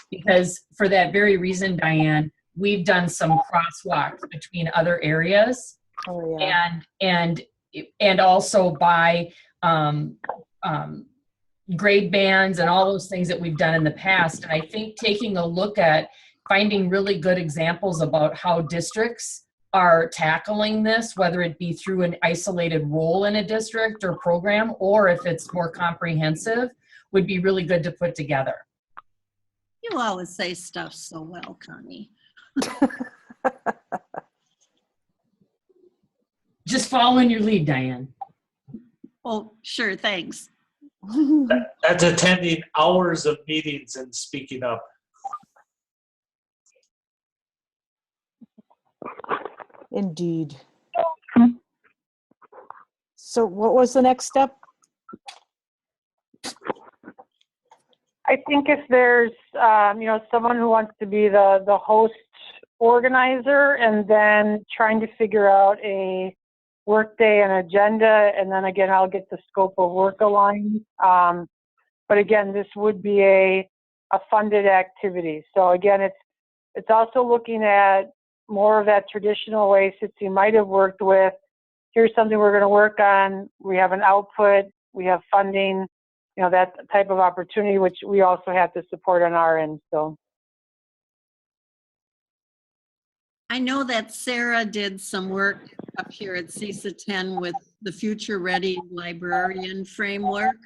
S6: Because for that very reason, Diane, we've done some crosswalks between other areas.
S1: Oh, yeah.
S6: And also by grade bands and all those things that we've done in the past. And I think taking a look at finding really good examples about how districts are tackling this, whether it be through an isolated role in a district or program, or if it's more comprehensive, would be really good to put together.
S3: You always say stuff so well, Connie.
S6: Just following your lead, Diane.
S3: Oh, sure, thanks.
S8: That's attending hours of meetings and speaking up.
S1: Indeed. So what was the next step?
S2: I think if there's, you know, someone who wants to be the host organizer, and then trying to figure out a workday and agenda, and then again, I'll get the scope of work aligned. But again, this would be a funded activity. So again, it's also looking at more of that traditional way CITSC might have worked with. Here's something we're going to work on. We have an output. We have funding. You know, that type of opportunity, which we also have to support on our end. So.
S3: I know that Sarah did some work up here at CISA 10 with the Future Ready Librarian Framework,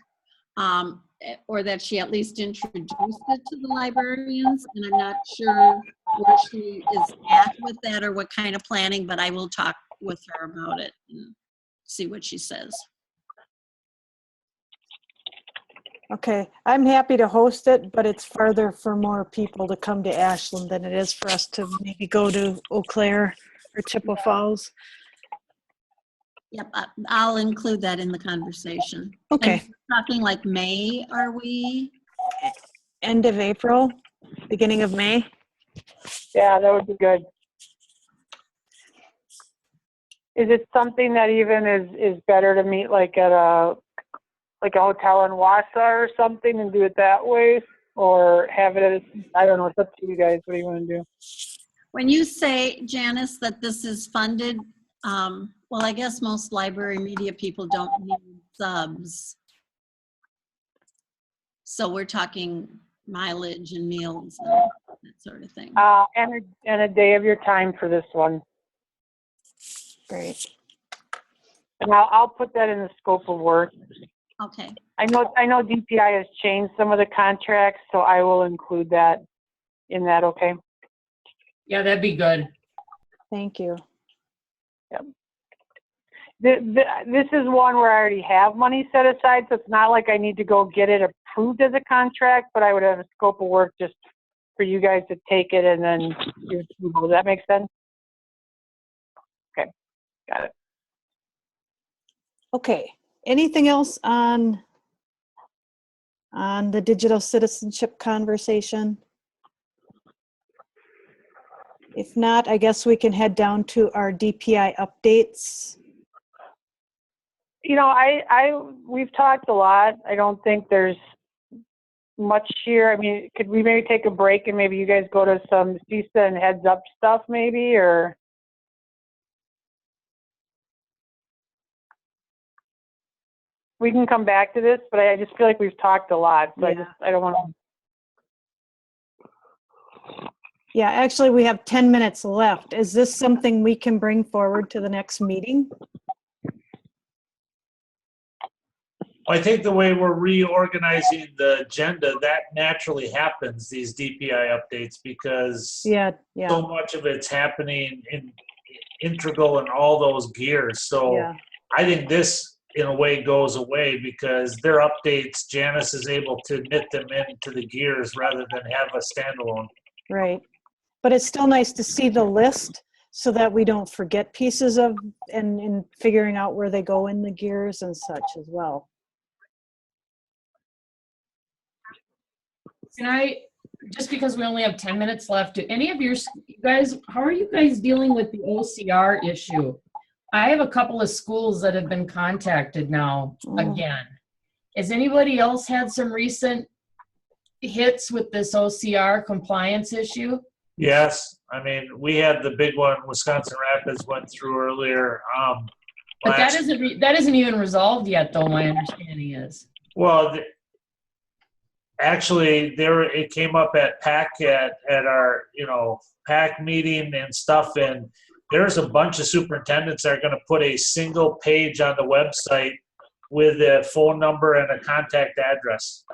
S3: or that she at least introduced it to the librarians, and I'm not sure where she is at with that or what kind of planning, but I will talk with her about it and see what she says.
S1: Okay, I'm happy to host it, but it's farther for more people to come to Ashland than it is for us to maybe go to Eau Claire or Chippewa Falls.
S3: Yep, I'll include that in the conversation.
S1: Okay.
S3: And we're talking like May, are we?
S1: End of April, beginning of May.
S2: Yeah, that would be good. Is it something that even is better to meet like at a hotel in Wausau or something and do it that way, or have it as, I don't know, it's up to you guys. What do you want to do?
S3: When you say, Janice, that this is funded, well, I guess most library media people don't need subs. So we're talking mileage and meals and that sort of thing.
S2: And a day of your time for this one.
S1: Great.
S2: And I'll put that in the scope of work.
S3: Okay.
S2: I know DPI has changed some of the contracts, so I will include that in that, okay?
S6: Yeah, that'd be good.
S1: Thank you.
S2: Yep. This is one where I already have money set aside, so it's not like I need to go get it approved as a contract, but I would have a scope of work just for you guys to take it and then your approval. Does that make sense? Okay, got it.
S1: Okay, Anything else on the digital citizenship conversation? If not, I guess we can head down to our DPI updates.
S2: You know, we've talked a lot. I don't think there's much here. I mean, could we maybe take a break and maybe you guys go to some CISA and heads up stuff maybe, or? We can come back to this, but I just feel like we've talked a lot, so
S1: Yeah.
S2: I don't want to.
S1: Yeah, actually, we have 10 minutes left. Is this something we can bring forward to the next meeting?
S8: I think the way we're reorganizing the agenda, that naturally happens, these DPI updates, because
S1: Yeah,
S8: so much of it's happening in integral in all those gears. So
S1: yeah,
S8: I think this, in a way, goes away because their updates, Janice is able to knit them into the gears rather than have a standalone.
S1: right. But it's still nice to see the list so that we don't forget pieces of, and figuring out where they go in the gears and such as well.
S6: Can I, just because we only have 10 minutes left, do any of you guys, how are you guys dealing with the OCR issue? I have a couple of schools that have been contacted now again. Has anybody else had some recent hits with this OCR compliance issue?
S8: Yes, I mean, we had the big one Wisconsin Rapids went through earlier.
S6: But that isn't even resolved yet, though, my understanding is.
S8: Well, actually, it came up at PAC at our, PAC meeting and stuff, and there's a bunch of superintendents that are going to put a single page on the website with a phone number and a contact address.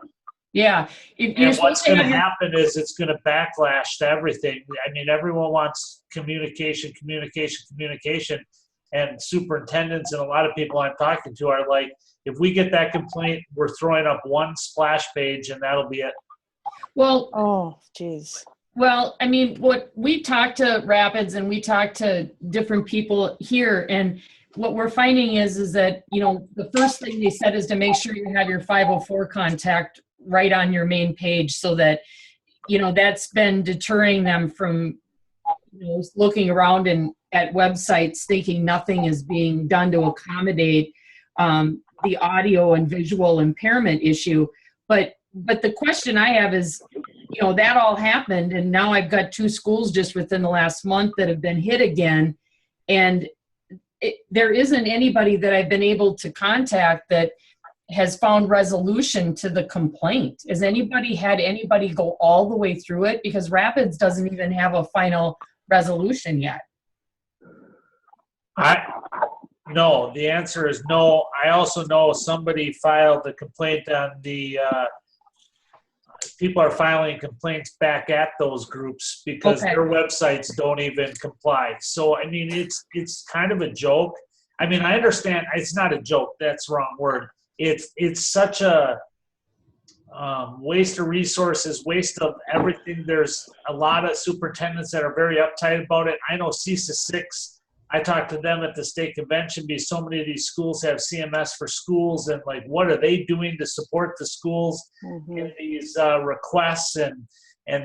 S6: Yeah.
S8: And what's going to happen is it's going to backlash to everything. I mean, everyone wants communication. And superintendents and a lot of people I'm talking to are like, if we get that complaint, we're throwing up one splash page and that'll be it.
S6: Well,
S1: oh, geez.
S6: Well, I mean, what we talked to Rapids and we talked to different people here, and what we're finding is that, the first thing they said is to make sure you have your 504 contact right on your main page so that, that's been deterring them from, looking around at websites thinking nothing is being done to accommodate the audio and visual impairment issue. But the question I have is, that all happened, and now I've got 2 schools just within the last month that have been hit again, and there isn't anybody that I've been able to contact that has found resolution to the complaint. Has anybody had anybody go all the way through it? Because Rapids doesn't even have a final resolution yet.
S8: No, the answer is no. I also know somebody filed a complaint on the people are filing complaints back at those groups because their websites don't even comply. So, I mean, it's kind of a joke. I mean, I understand it's not a joke. That's the wrong word. It's such a waste of resources, waste of everything. There's a lot of superintendents that are very uptight about it. I know CITSC, I talked to them at the state convention because so many of these schools have CMS for schools, and like, what are they doing to support the schools in these requests? And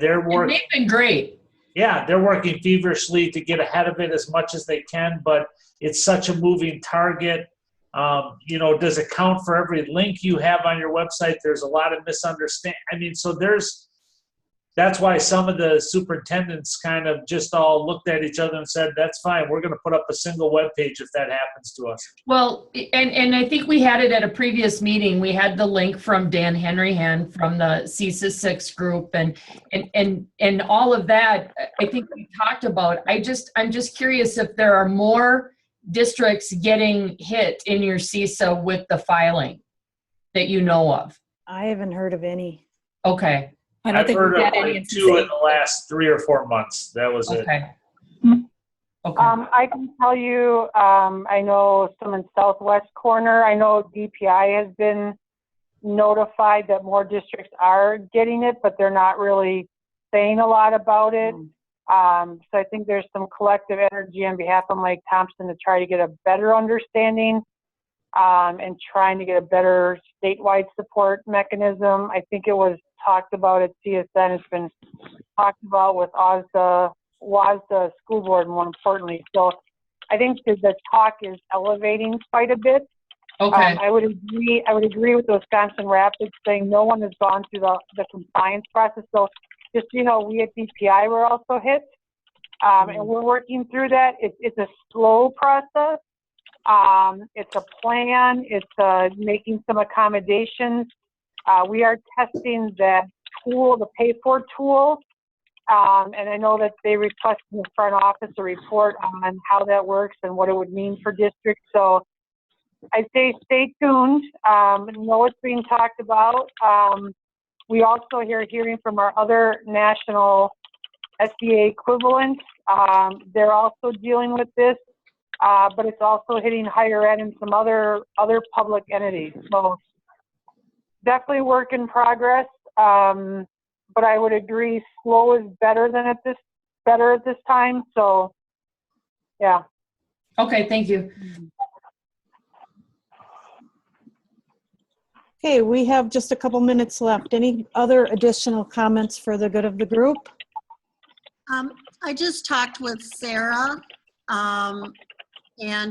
S8: they're working.
S6: And they've been great.
S8: Yeah, they're working feverishly to get ahead of it as much as they can, but it's such a moving target. Does it count for every link you have on your website? There's a lot of misunderstanding. I mean, so that's why some of the superintendents kind of just all looked at each other and said, that's fine. We're going to put up a single web page if that happens to us.
S6: Well, and I think we had it at a previous meeting. We had the link from Dan Henryhan from the CITSC group and all of that. I think we talked about. I'm just curious if there are more districts getting hit in your CISA with the filing that you know of.
S1: I haven't heard of any.
S6: Okay.
S5: I don't
S8: I've
S5: think
S8: heard
S5: we've
S8: of
S5: had any
S8: like 2 in the last 3 or 4 months. That was it.
S6: Okay.
S2: I can tell you, I know some in Southwest Corner. I know DPI has been notified that more districts are getting it, but they're not really saying a lot about it. So I think there's some collective energy on behalf of Mike Thompson to try to get a better understanding. and trying to get a better statewide support mechanism. I think it was talked about at CSN. It's been talked about with WASDA school board, more importantly. So I think that the talk is elevating quite a bit.
S6: Okay.
S2: I would agree with the Wisconsin Rapids saying no one has gone through the compliance process. So just, you know, we at DPI were also hit, and we're working through that. It's a slow process. It's a plan. It's making some accommodations. We are testing that tool, the pay-for tool, and I know that they requested in the front office a report on how that works and what it would mean for districts. So I say stay tuned. Know what's being talked about. We also are hearing from our other national SBA equivalents. They're also dealing with this, but it's also hitting higher ed and some other public entities. So definitely work in progress. But I would agree, slow is better at this time. So, yeah.
S6: Okay, thank you.
S1: Okay, we have just a couple minutes left. Any other additional comments for the good of the group?
S3: I just talked with Sarah, and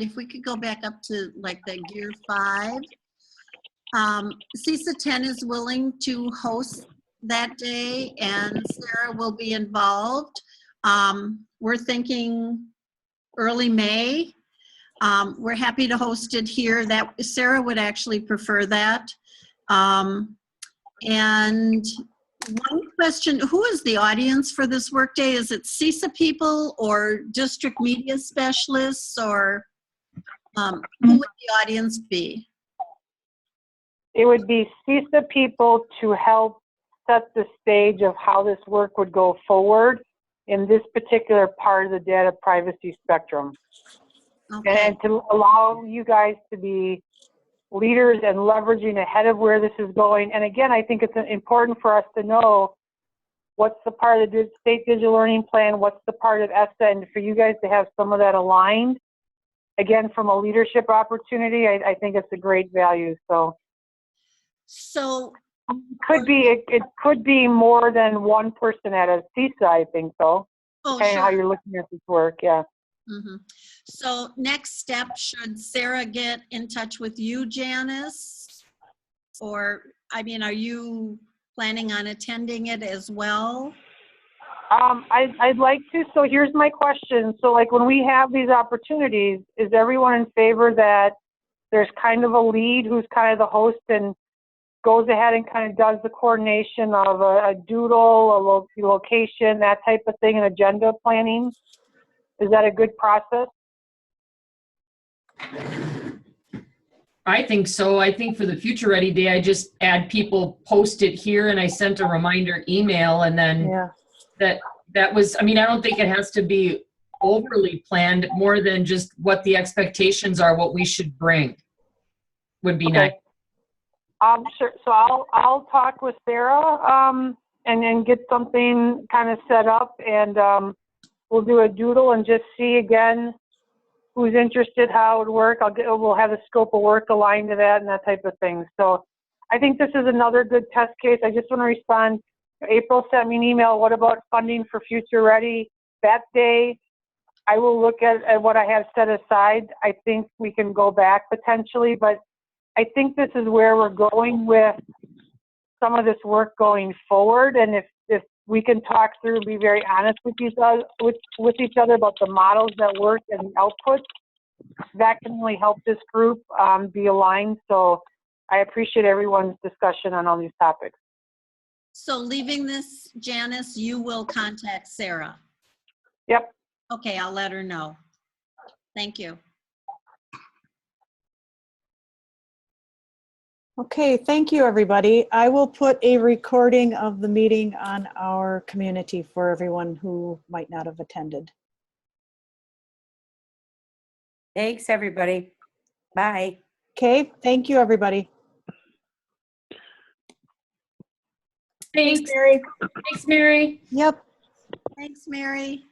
S3: if we could go back up to like the gear 5. CISA 10 is willing to host that day, and Sarah will be involved. We're thinking early May. We're happy to host it here. That Sarah would actually prefer that. And one question, who is the audience for this workday? Is it CISA people or district media specialists, or who would the audience be?
S2: It would be CISA people to help set the stage of how this work would go forward in this particular part of the data privacy spectrum.
S3: Okay.
S2: And to allow you guys to be leaders and leveraging ahead of where this is going. And again, I think it's important for us to know what's the part of the state digital learning plan, what's the part of ESSA, and for you guys to have some of that aligned. Again, from a leadership opportunity, I think it's a great value. So it could be more than one person at a CISA, I think so. Depending on how you're looking at this work, yeah.
S3: Mm-hmm. So next step, should Sarah get in touch with you, Janice? Or, I mean, are you planning on attending it as well?
S2: I'd like to. So here's my question. So like when we have these opportunities, is everyone in favor that there's kind of a lead who's kind of the host and goes ahead and kind of does the coordination of a doodle, a location, that type of thing, and agenda planning? Is that a good process?
S6: I think so. I think for the Future Ready Day, I just add people, post it here, and I sent a reminder email, and then that was, I mean, I don't think it has to be overly planned, more than just what the expectations are, what we should bring would be nice.
S2: Sure. So I'll talk with Sarah and then get something kind of set up, and we'll do a doodle and just see again who's interested, how it would work. We'll have a scope of work aligned to that and that type of thing. So I think this is another good test case. I just want to respond. April sent me an email. What about funding for Future Ready that day? I will look at what I have set aside. I think we can go back potentially, but I think this is where we're going with some of this work going forward. And if we can talk through, be very honest with each other about the models that work and the outputs, that can really help this group be aligned. So I appreciate everyone's discussion on all these topics.
S3: So leaving this, Janice, you will contact Sarah.
S2: Yep.
S3: Okay, I'll let her know. Thank you.
S1: Okay, thank you, everybody. I will put a recording of the meeting on our community for everyone who might not have attended.
S5: Thanks, everybody. Bye.
S1: Okay, thank you, everybody.
S6: Thanks, Mary. Thanks, Mary.
S1: Yep.
S3: Thanks, Mary.